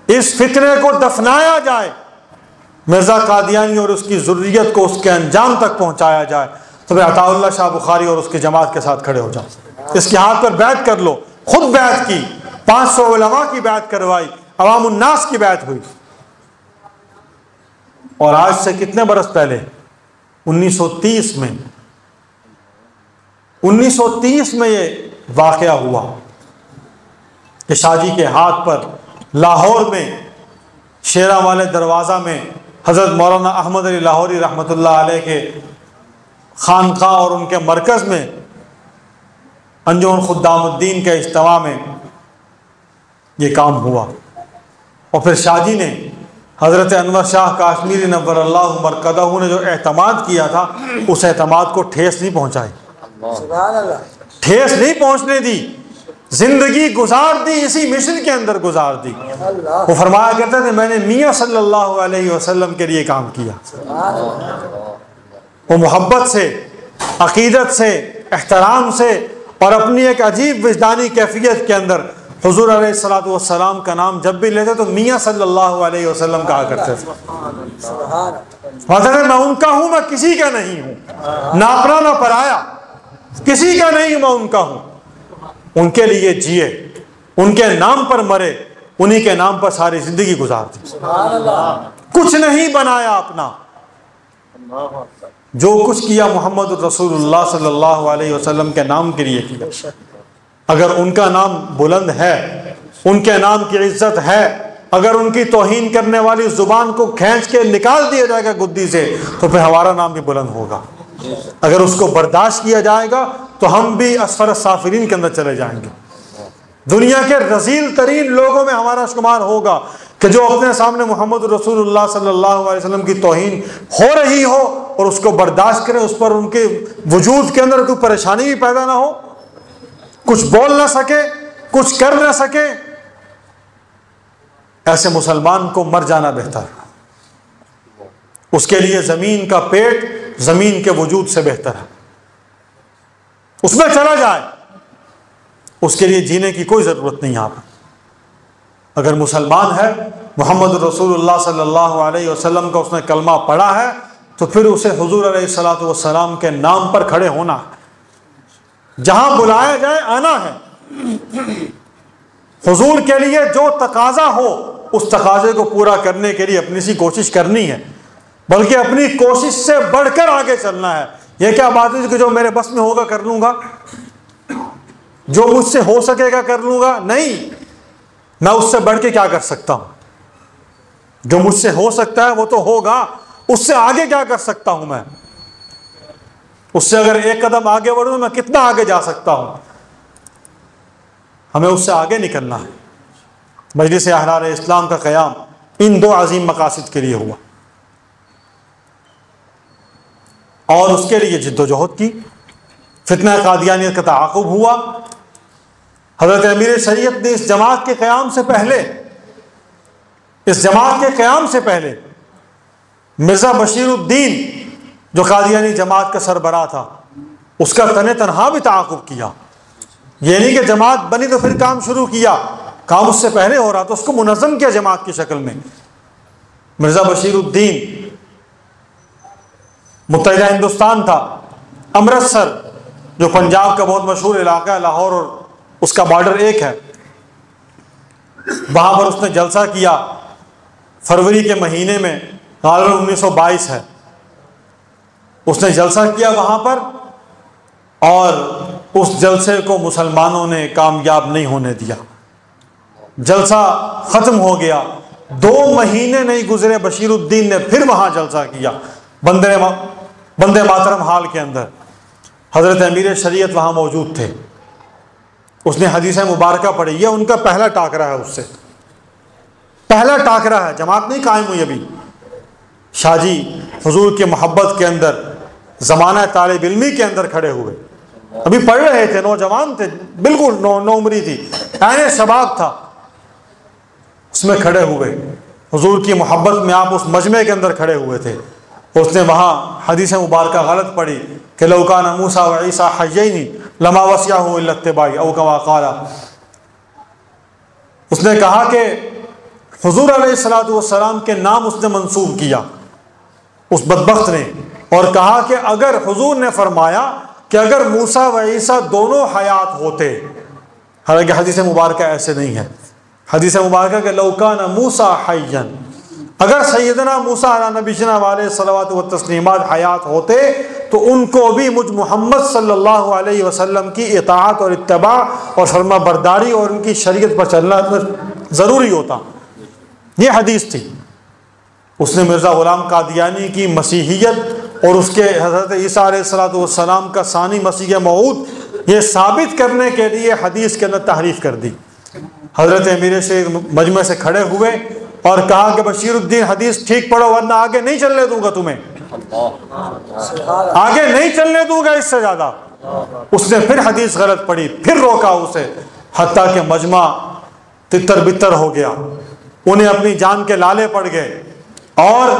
S1: اس فتنے کو دفنایا جائے، مرزا قادیانی اور اس کی ذریت کو اس کے انجام تک پہنچایا جائے، تو پھر عطا اللہ شاہ بخاری اور اس کی جماعت کے ساتھ کھڑے ہو جاؤ، اس کے ہاتھ پر بیعت کر لو۔ خود بیعت کی، 500 علماء کی بیعت کروائی، عوام الناس کی بیعت ہوئی۔ اور آج سے کتنے برس پہلے؟ 1930 میں 1930 میں یہ واقعہ ہوا کہ شاہ جی کے ہاتھ پر لاہور میں شیراں والے دروازہ میں حضرت مولانا احمد علی لاہوری رحمۃ اللہ علیہ کے خانقاہ اور ان کے مرکز میں انجمن خدام الدین کے اجتماع میں یہ کام ہوا، اور پھر شاہ جی نے حضرت انور شاہ کاشمیری نور اللہ مرکزہ نے جو اعتماد کیا تھا اس اعتماد کو ٹھیس نہیں پہنچائی، ٹھیس نہیں پہنچنے دی، زندگی گزار دی، اسی مشن کے اندر گزار دی۔ وہ فرمایا کرتے تھے میں نے میاں صلی اللہ علیہ وسلم کے لیے کام کیا۔ وہ محبت سے، عقیدت سے، احترام سے اور اپنی ایک عجیب وجدانی کیفیت کے اندر حضور علیہ الصلوۃ والسلام کا نام جب بھی لیتے تو میاں صلی اللہ علیہ وسلم کہا کرتے تھے۔ میں ان کا ہوں، میں کسی کا نہیں ہوں، نہ اپنا نہ پرایا، کسی کا نہیں میں ان کا ہوں۔ ان کے لیے جیے، ان کے نام پر مرے، انہی کے نام پر ساری زندگی گزار دی۔ کچھ نہیں بنایا اپنا، جو کچھ کیا محمد رسول اللہ صلی اللہ علیہ وسلم کے نام کے لیے کیا۔ اگر ان کا نام بلند ہے، ان کے نام کی عزت ہے، اگر ان کی توہین کرنے والی زبان کو کھینچ کے نکال دیا جائے گا گدی سے تو پھر ہمارا نام بھی بلند ہوگا۔ اگر اس کو برداشت کیا جائے گا تو ہم بھی اسفل السافلین کے اندر چلے جائیں گے۔ دنیا کے رذیل ترین لوگوں میں ہمارا شمار ہوگا کہ جو اپنے سامنے محمد رسول اللہ صلی اللہ علیہ وسلم کی توہین ہو رہی ہو اور اس کو برداشت کریں، اس پر ان کے وجود کے اندر کوئی پریشانی بھی پیدا نہ ہو، کچھ بول نہ سکے، کچھ کر نہ سکے، ایسے مسلمان کو مر جانا بہتر، اس کے لیے زمین کا پیٹ زمین کے وجود سے بہتر ہے، اس میں چلا جائے، اس کے لیے جینے کی کوئی ضرورت نہیں۔ آپ اگر مسلمان ہے، محمد رسول اللہ صلی اللہ علیہ وسلم کا اس نے کلمہ پڑھا ہے تو پھر اسے حضور علیہ الصلوۃ والسلام کے نام پر کھڑے ہونا ہے، جہاں بلایا جائے آنا ہے، حضور کے لیے جو تقاضا ہو اس تقاضے کو پورا کرنے کے لیے اپنی سی کوشش کرنی ہے، بلکہ اپنی کوشش سے بڑھ کر آگے چلنا ہے۔ یہ کیا بات ہے کہ جو میرے بس میں ہوگا کر لوں گا، جو مجھ سے ہو سکے گا کر لوں گا، نہیں، میں اس سے بڑھ کے کیا کر سکتا ہوں؟ جو مجھ سے ہو سکتا ہے وہ تو ہوگا، اس سے آگے کیا کر سکتا ہوں میں؟ اس سے اگر ایک قدم آگے بڑھوں میں کتنا آگے جا سکتا ہوں؟ ہمیں اس سے آگے نکلنا ہے۔ مجلس احرار اسلام کا قیام ان دو عظیم مقاصد کے لیے ہوا، اور اس کے لیے جد و جہد کی، فتنہ قادیانیت کا تعاقب ہوا۔ حضرت امیر شریعت نے اس جماعت کے قیام سے پہلے، اس جماعت کے قیام سے پہلے مرزا بشیر الدین جو قادیانی جماعت کا سربراہ تھا اس کا تن تنہا بھی تعاقب کیا۔ یہ نہیں کہ جماعت بنی تو پھر کام شروع کیا، کام اس سے پہلے ہو رہا تو اس کو منظم کیا جماعت کی شکل میں۔ مرزا بشیر الدین متحدہ ہندوستان تھا، امرتسر جو پنجاب کا بہت مشہور علاقہ ہے، لاہور اور اس کا بارڈر ایک ہے، وہاں پر اس نے جلسہ کیا فروری کے مہینے میں، غالباً 1922 ہے۔ اس نے جلسہ کیا وہاں پر، اور اس جلسے کو مسلمانوں نے کامیاب نہیں ہونے دیا۔ جلسہ ختم ہو گیا، 2 مہینے نہیں گزرے بشیر الدین نے پھر وہاں جلسہ کیا، بندے ماترم حال کے اندر۔ حضرت امیر شریعت وہاں موجود تھے، اس نے حدیث مبارکہ پڑھی، یہ ان کا پہلا ٹاکرا ہے، اس سے پہلا ٹاکرا ہے، جماعت نہیں قائم ہوئی ابھی۔ شاہ جی حضور کی محبت کے اندر زمانہ طالب علمی کے اندر کھڑے ہوئے، ابھی پڑھ رہے تھے، نوجوان تھے، بالکل نو عمری تھی، عین شباب تھا، اس میں کھڑے ہوئے حضور کی محبت میں، آپ اس مجمع کے اندر کھڑے ہوئے تھے۔ اس نے وہاں حدیث مبارکہ غلط پڑھی کہ لو کان موسیٰ و عیسیٰ حیین لما وسعہ الا اتباعی او کما قال۔ اس نے کہا کہ حضور علیہ الصلوۃ والسلام کے نام اس نے منسوب کیا اس بدبخت نے، اور کہا کہ اگر حضور نے فرمایا کہ اگر موسیٰ و عیسیٰ دونوں حیات ہوتے، حالانکہ حدیث مبارکہ ایسے نہیں ہے، حدیث مبارکہ کہ لو کان موسیٰ حیًا، اگر سیدنا موسیٰ علیہ نبینا علیہ صلوات و تسلیمات حیات ہوتے تو ان کو بھی مجھ محمد صلی اللہ علیہ وسلم کی اطاعت اور اتباع اور فرما برداری اور ان کی شریعت پر چلنا ضروری ہوتا۔ یہ حدیث تھی۔ اس نے مرزا غلام قادیانی کی مسیحیت اور اس کے حضرت عیسیٰ علیہ السلام کا ثانی مسیح موعود یہ ثابت کرنے کے لیے حدیث کے اندر تحریف کر دی۔ حضرت امیر شیر مجمع سے کھڑے ہوئے اور کہا کہ بشیر الدین حدیث ٹھیک پڑھو ورنہ آگے نہیں چلنے دوں گا تمہیں، آگے نہیں چلنے دوں گا اس سے زیادہ۔ اس نے پھر حدیث غلط پڑھی، پھر روکا اسے، حتیٰ کہ مجمع تتر بتر ہو گیا، انہیں اپنی جان کے لالے پڑ گئے، اور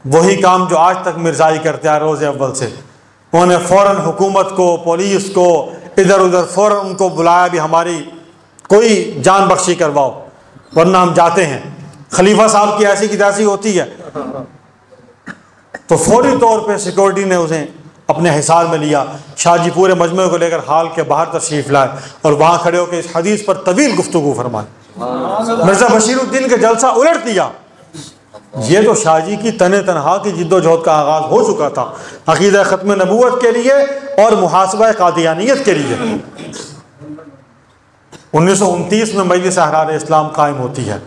S1: وہی کام جو آج تک مرزائی کرتے ہیں روز اول سے۔ انہوں نے فوراً حکومت کو، پولیس کو، ادھر ادھر فوراً ان کو بلایا بھی ہماری کوئی جان بخشی کرواؤ ورنہ ہم جاتے ہیں، خلیفہ صاحب کی ایسی کی تیسی ہوتی ہے۔ تو فوری طور پہ سیکورٹی نے اسے اپنے حصار میں لیا۔ شاہ جی پورے مجمع کو لے کر ہال کے باہر تشریف لائے اور وہاں کھڑے ہو کے اس حدیث پر طویل گفتگو فرمائی۔ مرزا بشیر الدین کا جلسہ الٹ دیا۔ یہ تو شاہ جی کی تنہا کی جد و جہد کا آغاز ہو چکا تھا عقیدہ ختم نبوت کے لیے اور محاسبہ قادیانیت کے لیے۔ 1929 میں مجلس احرار اسلام قائم ہوتی ہے،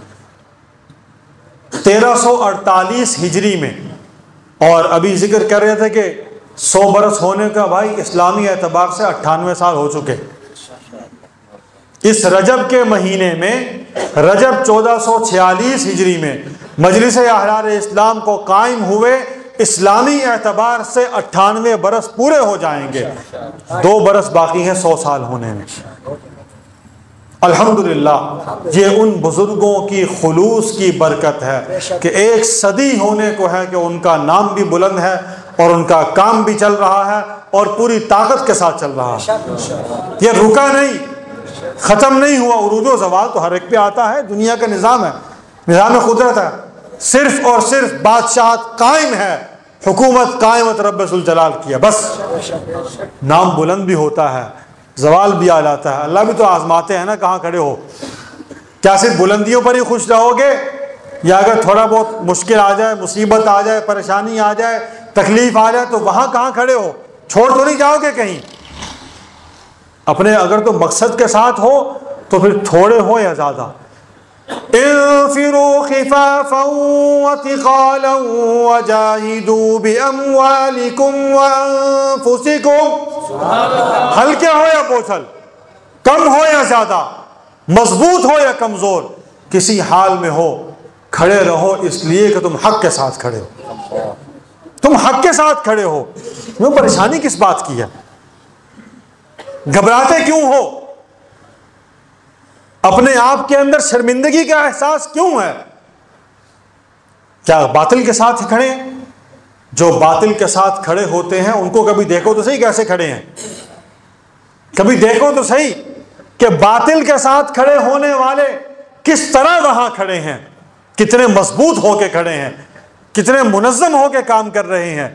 S1: 1348 ہجری میں، اور ابھی ذکر کر رہے تھے کہ 100 برس ہونے کا بھائی اسلامی اعتبار سے 98 سال ہو چکے۔ اس رجب کے مہینے میں، رجب 1446 ہجری میں مجلس احرار اسلام کو قائم ہوئے، اسلامی اعتبار سے 98 برس پورے ہو جائیں گے، 2 برس باقی ہیں 100 سال ہونے میں۔ الحمدللہ یہ ان بزرگوں کی خلوص کی برکت ہے کہ 1 صدی ہونے کو ہے کہ ان کا نام بھی بلند ہے اور ان کا کام بھی چل رہا ہے اور پوری طاقت کے ساتھ چل رہا ہے۔ یہ رکا نہیں، ختم نہیں ہوا۔ عروج و زوال تو ہر ایک پہ آتا ہے، دنیا کا نظام ہے، نظام قدرت ہے، صرف اور صرف بادشاہت قائم ہے، حکومت قائمت رب ذوالجلال کی ہے، بس۔ نام بلند بھی ہوتا ہے، زوال بھی آ جاتا ہے، اللہ بھی تو آزماتے ہیں نا کہاں کھڑے ہو۔ کیا صرف بلندیوں پر ہی خوش رہو گے، یا اگر تھوڑا بہت مشکل آ جائے، مصیبت آ جائے، پریشانی آ جائے، تکلیف آ جائے تو وہاں کہاں کھڑے ہو؟ چھوڑ تو نہیں جاؤ گے کہیں؟ اپنے اگر تو مقصد کے ساتھ ہو تو پھر تھوڑے ہو یا زیادہ، انفروا خفافا وثقالا وجاهدوا باموالكم وانفسكم، ہلکے ہو یا بوجھل، کم ہو یا زیادہ، مضبوط ہو یا کمزور، کسی حال میں ہو کھڑے رہو، اس لیے کہ تم حق کے ساتھ کھڑے ہو، تم حق کے ساتھ کھڑے ہو۔ تمہیں پریشانی کس بات کی ہے؟ گھبراتے کیوں ہو؟ اپنے آپ کے اندر شرمندگی کا احساس کیوں ہے؟ کیا باطل کے ساتھ کھڑے ہیں؟ جو باطل کے ساتھ کھڑے ہوتے ہیں ان کو کبھی دیکھو تو صحیح کیسے کھڑے ہیں، کبھی دیکھو تو صحیح کہ باطل کے ساتھ کھڑے ہونے والے کس طرح وہاں کھڑے ہیں، کتنے مضبوط ہو کے کھڑے ہیں، کتنے منظم ہو کے کام کر رہے ہیں۔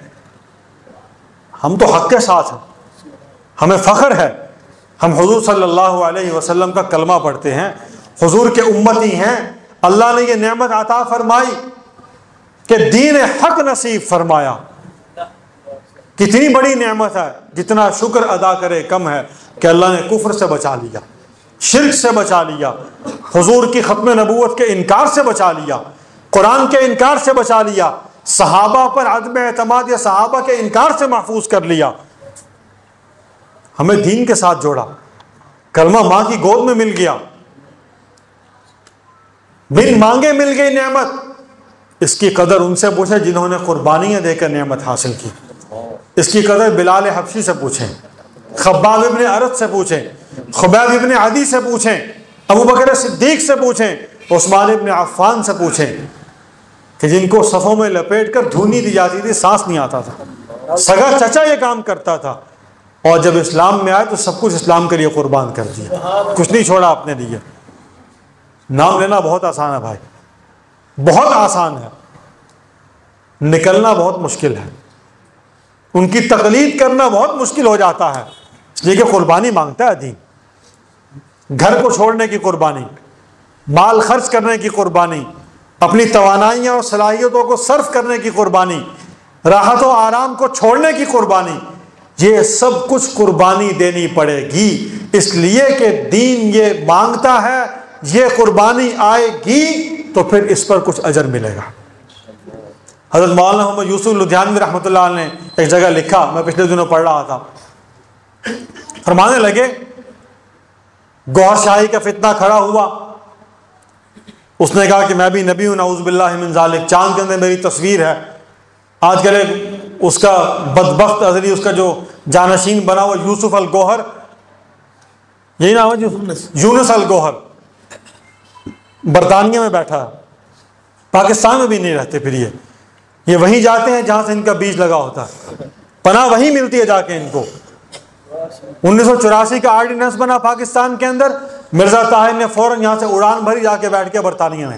S1: ہم تو حق کے ساتھ ہیں، ہمیں فخر ہے، ہم حضور صلی اللہ علیہ وسلم کا کلمہ پڑھتے ہیں، حضور کے امتی ہیں، اللہ نے یہ نعمت عطا فرمائی کہ دین حق نصیب فرمایا۔ کتنی بڑی نعمت ہے، جتنا شکر ادا کرے کم ہے کہ اللہ نے کفر سے بچا لیا، شرک سے بچا لیا، حضور کی ختم نبوت کے انکار سے بچا لیا، قرآن کے انکار سے بچا لیا، صحابہ پر عدم اعتماد یا صحابہ کے انکار سے محفوظ کر لیا، ہمیں دین کے ساتھ جوڑا، کلمہ ماں کی گود میں مل گیا، بن مانگے مل گئی نعمت۔ اس کی قدر ان سے پوچھیں جنہوں نے قربانیاں دے کر نعمت حاصل کی، اس کی قدر بلال حبشی سے پوچھیں، خباب ابن ارت سے پوچھیں، خبیب ابن عدی سے پوچھیں، ابو بکر صدیق سے پوچھیں، عثمان ابن عفان سے پوچھیں، کہ جن کو صفوں میں لپیٹ کر دھونی دی جاتی تھی، سانس نہیں آتا تھا، سگا چچا یہ کام کرتا تھا، اور جب اسلام میں آئے تو سب کچھ اسلام کے لیے قربان کر دیا، کچھ نہیں چھوڑا اپنے لیے۔ نام لینا بہت آسان ہے بھائی، بہت آسان ہے، نکلنا بہت مشکل ہے، ان کی تقلید کرنا بہت مشکل ہو جاتا ہے، اس لیے کہ قربانی مانگتا ہے دین، گھر کو چھوڑنے کی قربانی، مال خرچ کرنے کی قربانی، اپنی توانائیاں اور صلاحیتوں کو صرف کرنے کی قربانی، راحت و آرام کو چھوڑنے کی قربانی، یہ سب کچھ قربانی دینی پڑے گی، اس لیے کہ دین یہ مانگتا ہے، یہ قربانی آئے گی تو پھر اس پر کچھ اجر ملے گا۔ حضرت مولانا محمد یوسف لدھیانوی رحمۃ اللہ علیہ نے ایک جگہ لکھا، میں پچھلے دنوں پڑھ رہا تھا، فرمانے لگے گوہر شاہی کا فتنہ کھڑا ہوا، اس نے کہا کہ میں بھی نبی ہوں، نعوذ باللہ من ذالک، چاند کے اندر میری تصویر ہے۔ آج کل اس کا بدبخت ازلی اس کا جو جانشین بنا ہوا یوسف الگوہر، یہی نام ہے یونس الگوہر، برطانیہ میں بیٹھا ہے، پاکستان میں بھی نہیں رہتے پھر یہ وہیں جاتے ہیں جہاں سے ان کا بیج لگا ہوتا ہے، پناہ وہیں ملتی ہے جا کے ان کو۔ 1984 کا آرڈیننس بنا پاکستان کے اندر، مرزا طاہر نے فوراً یہاں سے اڑان بھری، جا کے بیٹھ کے برطانیہ میں،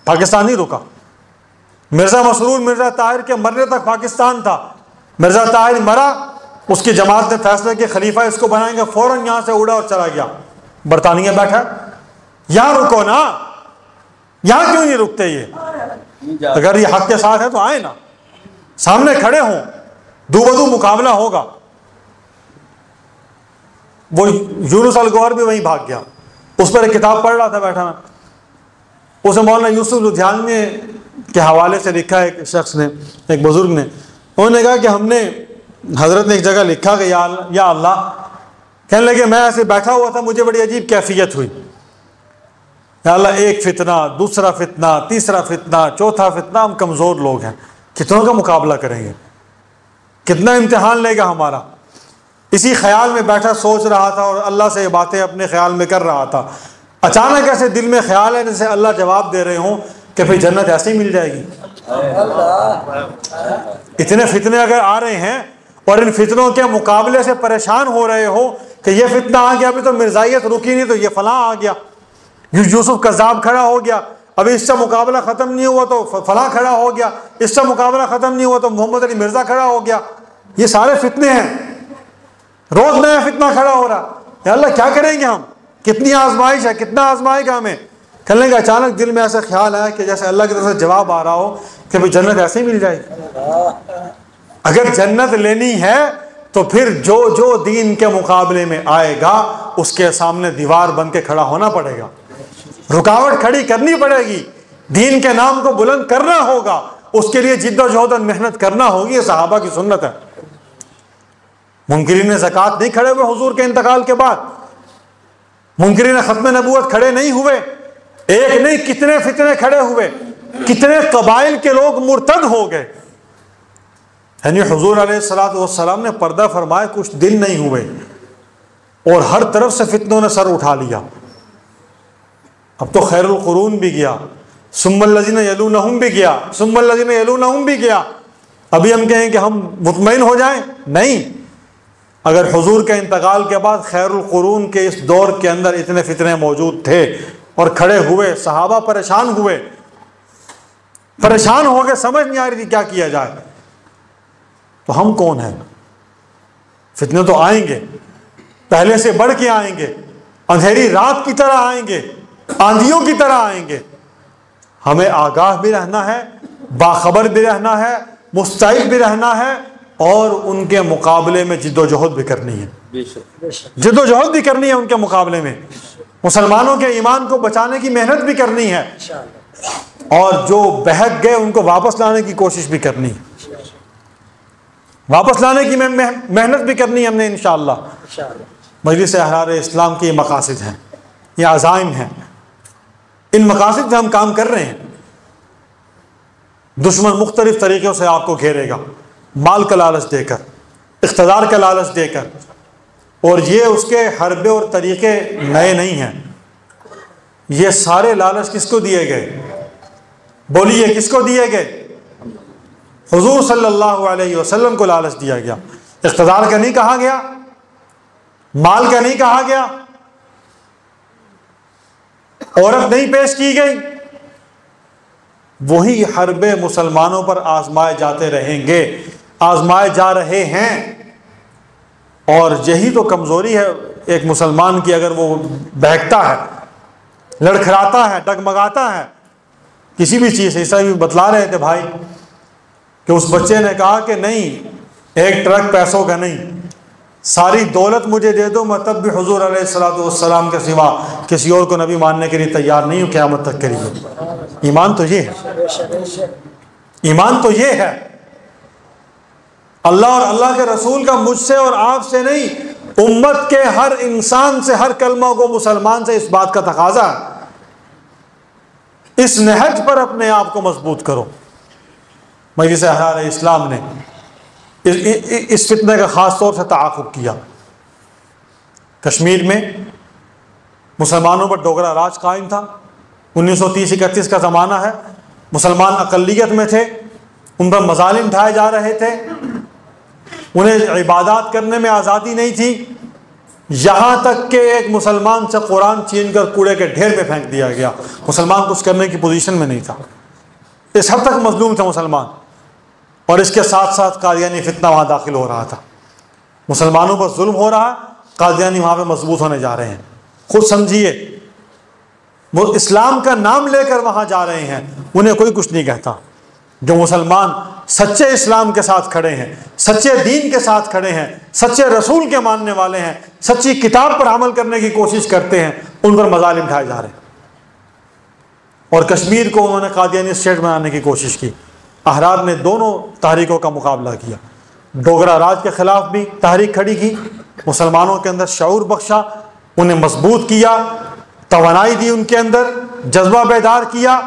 S1: پاکستان نہیں رکا۔ مرزا مسرور مرزا طاہر کے مرنے تک پاکستان تھا، مرزا طاہر مرا، اس کی جماعت نے فیصلہ کہ خلیفہ اس کو بنائیں گے، فوراً یہاں سے اڑا اور چلا گیا برطانیہ بیٹھا۔ یہاں رکو نا، یہاں کیوں نہیں رکتے یہ؟ اگر یہ حق کے ساتھ ہے تو آئے نا، سامنے کھڑے ہوں، دو بدو مقابلہ ہوگا۔ وہ یونس الگوہر بھی وہیں بھاگ گیا، اس پر ایک کتاب پڑھ رہا تھا بیٹھا میں، اسے مولانا یوسف لدھیانوی کے حوالے سے لکھا ہے ایک شخص نے، ایک بزرگ نے، انہوں نے کہا کہ ہم نے، حضرت نے ایک جگہ لکھا کہ یا اللہ، کہنے لگے میں ایسے بیٹھا ہوا تھا، مجھے بڑی عجیب کیفیت ہوئی، یا اللہ ایک فتنہ، دوسرا فتنہ، تیسرا فتنہ، چوتھا فتنہ، ہم کمزور لوگ ہیں، کتنوں کا مقابلہ کریں گے، کتنا امتحان لے گا ہمارا۔ اسی خیال میں بیٹھا سوچ رہا تھا اور اللہ سے یہ باتیں اپنے خیال میں کر رہا تھا، اچانک ایسے دل میں خیال ہے جیسے اللہ جواب دے رہے ہوں کہ پھر جنت ایسے ہی مل جائے گی۔ اتنے فتنے اگر آ رہے ہیں اور ان فتنوں کے مقابلے سے پریشان ہو رہے ہو کہ یہ فتنہ آ گیا، ابھی تو مرزائیت رکی نہیں تو یہ فلاں آ گیا، یوسف کذاب کھڑا ہو گیا، ابھی اس سے مقابلہ ختم نہیں ہوا تو فلاں کھڑا ہو گیا، اس سے مقابلہ ختم نہیں ہوا تو محمد علی مرزا کھڑا ہو گیا، یہ سارے فتنے ہیں، روز نیا فتنہ کھڑا ہو رہا۔ یا اللہ کیا کریں گے ہم، کتنی آزمائش ہے، کتنا آزمائے گا ہمیں۔ کہنے کا اچانک دل میں ایسا خیال آیا کہ جیسے اللہ کی طرف سے جواب آ رہا ہو کہ بھئی جنت ایسے ہی مل جائے گی۔ اگر جنت لینی ہے تو پھر جو جو دین کے مقابلے میں آئے گا اس کے سامنے دیوار بن کے کھڑا ہونا پڑے گا، رکاوٹ کھڑی کرنی پڑے گی، دین کے نام کو بلند کرنا ہوگا، اس کے لیے جد و جہد اور محنت کرنا ہوگی۔ یہ صحابہ کی سنت ہے۔ منکرین زکوٰۃ نہیں کھڑے ہوئے حضور کے انتقال کے بعد، منکرین ختم نبوت کھڑے نہیں ہوئے، ایک نہیں کتنے فتنے کھڑے ہوئے، کتنے قبائل کے لوگ مرتد ہو گئے۔ یعنی حضور علیہ الصلوۃ والسلام نے پردہ فرمائے کچھ دن نہیں ہوئے اور ہر طرف سے فتنوں نے سر اٹھا لیا۔ اب تو خیر القرون بھی گیا، ثم الذین یلونہم بھی گیا، ثم الذین یلونہم بھی گیا، ابھی ہم کہیں کہ ہم مطمئن ہو جائیں؟ نہیں۔ اگر حضور کے انتقال کے بعد خیر القرون کے اس دور کے اندر اتنے فتنے موجود تھے اور کھڑے ہوئے، صحابہ پریشان ہوئے، پریشان ہو کے سمجھ نہیں آ رہی تھی کیا کیا جائے، تو ہم کون ہیں؟ فتنے تو آئیں گے، پہلے سے بڑھ کے آئیں گے، اندھیری رات کی طرح آئیں گے، آندھیوں کی طرح آئیں گے۔ ہمیں آگاہ بھی رہنا ہے، باخبر بھی رہنا ہے، مستعد بھی رہنا ہے، اور ان کے مقابلے میں جد و جہد بھی کرنی ہے، جد و جہد بھی کرنی ہے ان کے مقابلے میں، مسلمانوں کے ایمان کو بچانے کی محنت بھی کرنی ہے، اور جو بہک گئے ان کو واپس لانے کی کوشش بھی کرنی ہے، واپس لانے کی محنت بھی کرنی ہے ہم نے انشاءاللہ۔ مجلس احرار اسلام کے یہ مقاصد ہیں، یہ عزائم ہیں، ان مقاصد پہ ہم کام کر رہے ہیں۔ دشمن مختلف طریقوں سے آپ کو گھیرے گا، مال کا لالچ دے کر، اقتدار کا لالچ دے کر، اور یہ اس کے حربے اور طریقے نئے نہیں ہیں، یہ سارے لالچ کس کو دیے گئے؟ بولیے کس کو دیے گئے؟ حضور صلی اللہ علیہ وسلم کو لالچ دیا گیا، اقتدار کا نہیں کہا گیا، مال کا نہیں کہا گیا، عورت نہیں پیش کی گئی، وہی حربے مسلمانوں پر آزمائے جاتے رہیں گے، آزمائے جا رہے ہیں، اور یہی تو کمزوری ہے ایک مسلمان کی۔ اگر وہ بہکتا ہے، لڑکھڑاتا ہے، ڈگمگاتا ہے کسی بھی چیز سے، اس طرح بھی بتلا رہے تھے بھائی کہ اس بچے نے کہا کہ نہیں، ایک ٹرک پیسوں کا نہیں، ساری دولت مجھے دے دو، میں تب بھی حضور علیہ الصلوۃ والسلام کے سوا کسی اور کو نبی ماننے کے لیے تیار نہیں ہوں قیامت تک کے لیے۔ ایمان تو یہ ہے، ایمان تو یہ ہے، اللہ اور اللہ کے رسول کا مجھ سے اور آپ سے نہیں، امت کے ہر انسان سے، ہر کلمہ کو مسلمان سے اس بات کا تقاضا ہے، اس نہج پر اپنے آپ کو مضبوط کرو۔ مجلس احرار اسلام نے اس فتنہ کا خاص طور سے تعاقب کیا۔ کشمیر میں مسلمانوں پر ڈوگرا راج قائم تھا، 1930-31 کا زمانہ ہے، مسلمان اقلیت میں تھے، ان پر مظالم ڈھائے جا رہے تھے، انہیں عبادات کرنے میں آزادی نہیں تھی، یہاں تک کہ ایک مسلمان سے قرآن چھین کر کوڑے کے ڈھیر میں پھینک دیا گیا۔ مسلمان کچھ کرنے کی پوزیشن میں نہیں تھا، اس حد تک مظلوم تھا مسلمان، اور اس کے ساتھ ساتھ قادیانی فتنہ وہاں داخل ہو رہا تھا۔ مسلمانوں پر ظلم ہو رہا ہے، قادیانی وہاں پہ مضبوط ہونے جا رہے ہیں۔ خود سمجھیے، وہ اسلام کا نام لے کر وہاں جا رہے ہیں، انہیں کوئی کچھ نہیں کہتا۔ جو مسلمان سچے اسلام کے ساتھ کھڑے ہیں، سچے دین کے ساتھ کھڑے ہیں، سچے رسول کے ماننے والے ہیں، سچی کتاب پر عمل کرنے کی کوشش کرتے ہیں، ان پر مظالم ڈھائے جا رہے ہیں۔ اور کشمیر کو انہوں نے قادیانی اسٹیٹ بنانے کی کوشش کی۔ احرار نے دونوں تحریکوں کا مقابلہ کیا، ڈوگرا راج کے خلاف بھی تحریک کھڑی کی، مسلمانوں کے اندر شعور بخشا، انہیں مضبوط کیا، توانائی دی، ان کے اندر جذبہ بیدار کیا،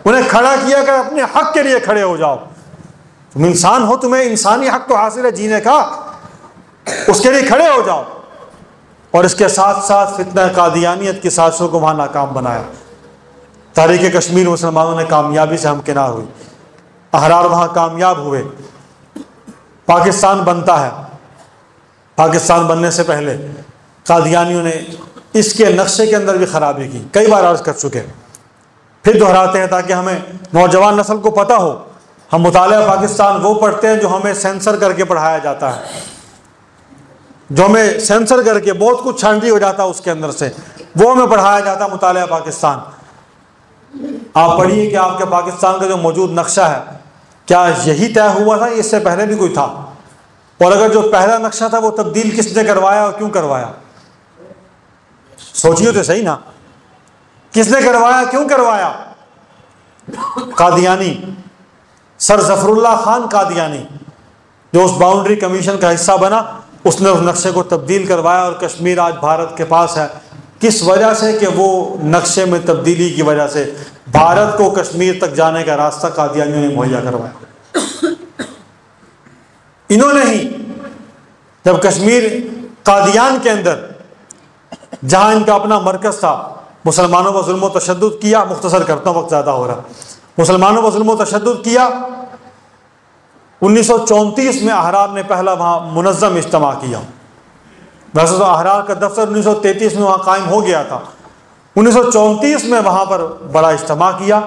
S1: انہیں کھڑا کیا کہ اپنے حق کے لیے کھڑے ہو جاؤ، تم انسان ہو، تمہیں انسانی حق تو حاصل ہے جینے کا، اس کے لیے کھڑے ہو جاؤ۔ اور اس کے ساتھ ساتھ فتنہ قادیانیت کی سازشوں کو وہاں ناکام بنایا۔ تحریک کشمیر مسلمانوں نے کامیابی سے ہمکنار ہوئی، احرار وہاں کامیاب ہوئے، پاکستان بنتا ہے۔ پاکستان بننے سے پہلے قادیانیوں نے اس کے نقشے کے اندر بھی خرابی کی، کئی بار عرض کر چکے، پھر دہراتے ہیں تاکہ ہمیں نوجوان نسل کو پتہ ہو۔ ہم مطالعہ پاکستان وہ پڑھتے ہیں جو ہمیں سینسر کر کے پڑھایا جاتا ہے، جو ہمیں سینسر کر کے بہت کچھ چھانٹی ہو جاتا ہے اس کے اندر سے، وہ ہمیں پڑھایا جاتا ہے مطالعہ پاکستان۔ آپ پڑھیے کہ آپ کے پاکستان کا جو موجود نقشہ ہے، کیا یہی طے ہوا تھا، اس سے پہلے بھی کوئی تھا؟ اور اگر جو پہلا نقشہ تھا وہ تبدیل کس نے کروایا اور کیوں کروایا؟ سوچیے تو صحیح نا، کس نے کروایا، کیوں کروایا؟ قادیانی، سر ظفر اللہ خان قادیانی، جو اس باؤنڈری کمیشن کا حصہ بنا، اس نے اس نقشے کو تبدیل کروایا، اور کشمیر آج بھارت کے پاس ہے۔ کس وجہ سے؟ کہ وہ نقشے میں تبدیلی کی وجہ سے بھارت کو کشمیر تک جانے کا راستہ قادیانیوں نے مہیا کروایا۔ انہوں نے ہی جب کشمیر قادیان کے اندر، جہاں ان کا اپنا مرکز تھا، مسلمانوں پر ظلم و تشدد کیا، مختصر کرتا ہوں وقت زیادہ ہو رہا، مسلمانوں پر ظلم و تشدد کیا۔ 1934 میں احرار نے پہلا وہاں منظم اجتماع کیا۔ ویسے تو احرار کا دفتر 1933 میں وہاں قائم ہو گیا تھا، 1934 میں وہاں پر بڑا اجتماع کیا،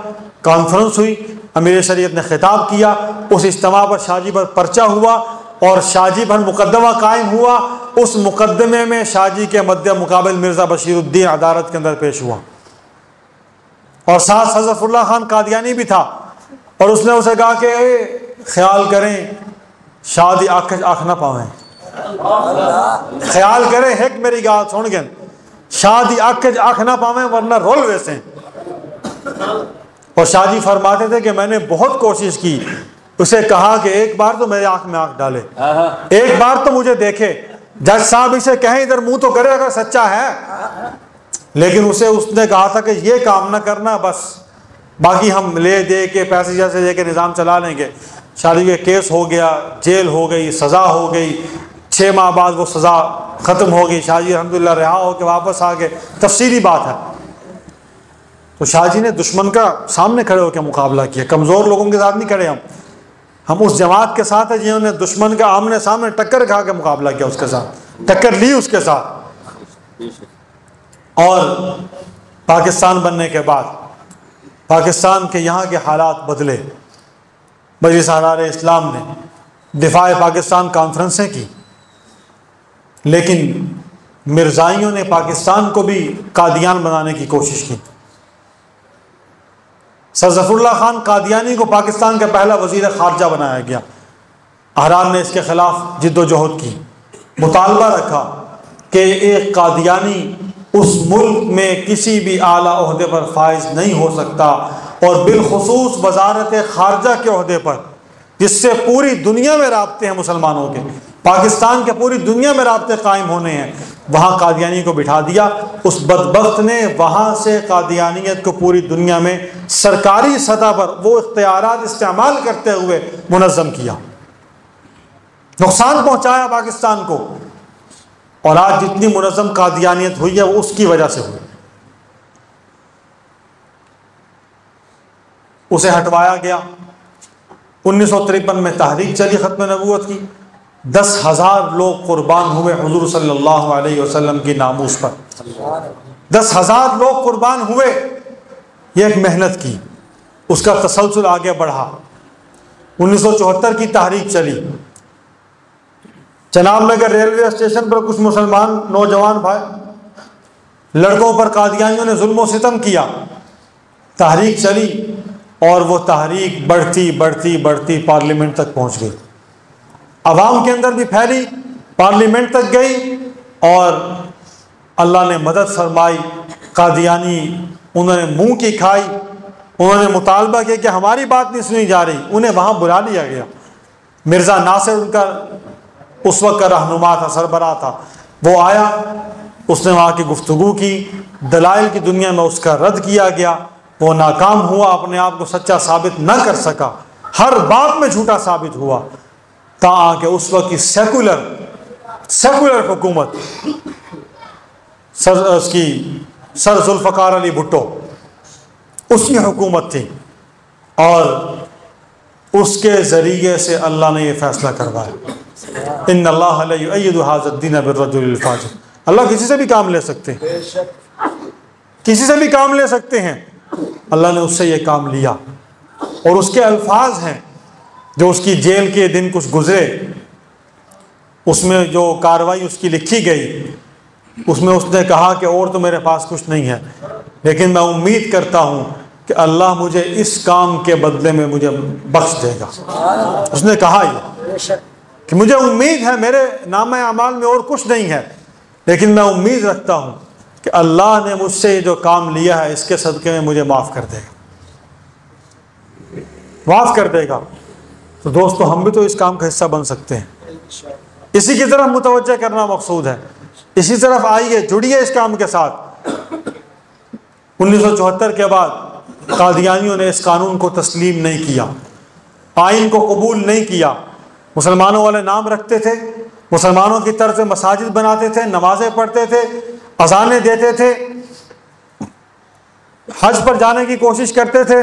S1: کانفرنس ہوئی، امیر شریعت نے خطاب کیا، اس اجتماع پر شاہ جی پر پرچہ ہوا اور شاہ جی پر مقدمہ قائم ہوا۔ اس مقدمے میں شاہ جی کے مد مقابل مرزا بشیر الدین عدالت کے اندر پیش ہوا، اور ساتھ ظفر اللہ خان قادیانی بھی تھا، اور اس نے اسے کہا کہ خیال کریں شاہ دی آنکھ نہ پاویں، خیال کریں ہیک میری گال سن گئے، شاہ دی آنکھ نہ پاویں ورنہ رول ویسے۔ اور شاہ جی فرماتے تھے کہ میں نے بہت کوشش کی، اسے کہا کہ ایک بار تو میرے آنکھ میں آنکھ ڈالے، ایک بار تو مجھے دیکھے، جج صاحب اسے کہیں ادھر منہ تو کرے اگر سچا ہے، لیکن اس نے کہا تھا کہ یہ کام نہ کرنا، بس باقی ہم لے دے کے پیسے جیسے دے کے نظام چلا لیں گے۔ شاہ جی کے کیس ہو گیا، جیل ہو گئی، سزا ہو گئی، 6 ماہ بعد وہ سزا ختم ہو گئی، شاہ جی الحمدللہ رہا ہو کے واپس آ گئے، تفصیلی بات ہے۔ تو شاہ جی نے دشمن کا سامنے کھڑے ہو کے مقابلہ کیا، کمزور لوگوں کے ساتھ نہیں کھڑے ہم اس جماعت کے ساتھ ہیں جنہوں نے دشمن کا آمنے سامنے ٹکر کھا کے مقابلہ کیا، اس کے ساتھ ٹکر لی اس کے ساتھ۔ اور پاکستان بننے کے بعد پاکستان کے یہاں کے حالات بدلے، مجلس احرار اسلام نے دفاع پاکستان کانفرنسیں کی، لیکن مرزائیوں نے پاکستان کو بھی قادیان بنانے کی کوشش کی۔ سر ظفر اللہ خان قادیانی کو پاکستان کا پہلا وزیر خارجہ بنایا گیا۔ احرار نے اس کے خلاف جد و جہد کی، مطالبہ رکھا کہ ایک قادیانی اس ملک میں کسی بھی اعلیٰ عہدے پر فائز نہیں ہو سکتا، اور بالخصوص وزارت خارجہ کے عہدے پر، جس سے پوری دنیا میں رابطے ہیں مسلمانوں کے، پاکستان کے پوری دنیا میں رابطے قائم ہونے ہیں، وہاں قادیانی کو بٹھا دیا۔ اس بدبخت نے وہاں سے قادیانیت کو پوری دنیا میں سرکاری سطح پر وہ اختیارات استعمال کرتے ہوئے منظم کیا، نقصان پہنچایا پاکستان کو، اور آج جتنی منظم قادیانیت ہوئی ہے وہ اس کی وجہ سے ہوئی۔ اسے ہٹوایا گیا۔ 1953 میں تحریک چلی ختم نبوت کی، 10,000 لوگ قربان ہوئے حضور صلی اللہ علیہ وسلم کی ناموس پر۔ 10,000 لوگ قربان ہوئے۔ یہ ایک محنت کی، اس کا تسلسل آگے بڑھا۔ 1974 کی تحریک چلی، چناب نگر ریلوے اسٹیشن پر کچھ مسلمان نوجوان بھائی لڑکوں پر قادیانیوں نے ظلم و ستم کیا، تحریک چلی، اور وہ تحریک بڑھتی بڑھتی بڑھتی پارلیمنٹ تک پہنچ گئی، عوام کے اندر بھی پھیلی، پارلیمنٹ تک گئی، اور اللہ نے مدد فرمائی۔ قادیانی انہوں نے منہ کی کھائی، انہوں نے مطالبہ کیا کہ ہماری بات نہیں سنی جا رہی، انہیں وہاں بلا لیا گیا۔ مرزا ناصر ان کا اس وقت کا رہنما تھا، سربراہ تھا، وہ آیا، اس نے وہاں کی گفتگو کی، دلائل کی دنیا میں اس کا رد کیا گیا، وہ ناکام ہوا، اپنے آپ کو سچا ثابت نہ کر سکا، ہر بات میں جھوٹا ثابت ہوا، تاں کہ اس وقت کی سیکولر حکومت سر ذوالفقار علی بھٹو، اس کی حکومت تھی، اور اس کے ذریعے سے اللہ نے یہ فیصلہ کروایا، ان اللہ لا یؤید ھذا الدین بالرجل الفاجر۔ اللہ کسی سے بھی کام لے سکتے ہیں، کسی سے بھی کام لے سکتے ہیں، اللہ نے اس سے یہ کام لیا، اور اس کے الفاظ ہیں جو اس کی جیل کے دن کچھ گزرے، اس میں جو کارروائی اس کی لکھی گئی، اس میں اس نے کہا کہ اور تو میرے پاس کچھ نہیں ہے، لیکن میں امید کرتا ہوں کہ اللہ مجھے اس کام کے بدلے میں مجھے بخش دے گا۔ اس نے کہا یہ کہ مجھے امید ہے، میرے نامہ اعمال میں اور کچھ نہیں ہے، لیکن میں امید رکھتا ہوں کہ اللہ نے مجھ سے جو کام لیا ہے اس کے صدقے میں مجھے معاف کر دے گا، معاف کر دے گا۔ تو دوستو، ہم بھی تو اس کام کا حصہ بن سکتے ہیں، اسی کی طرف متوجہ کرنا مقصود ہے، اسی طرف آئیے، جڑیے اس کام کے ساتھ۔ 1974 کے بعد قادیانیوں نے اس قانون کو تسلیم نہیں کیا، آئین کو قبول نہیں کیا، مسلمانوں والے نام رکھتے تھے، مسلمانوں کی طرف سے مساجد بناتے تھے، نمازیں پڑھتے تھے، اذانیں دیتے تھے، حج پر جانے کی کوشش کرتے تھے۔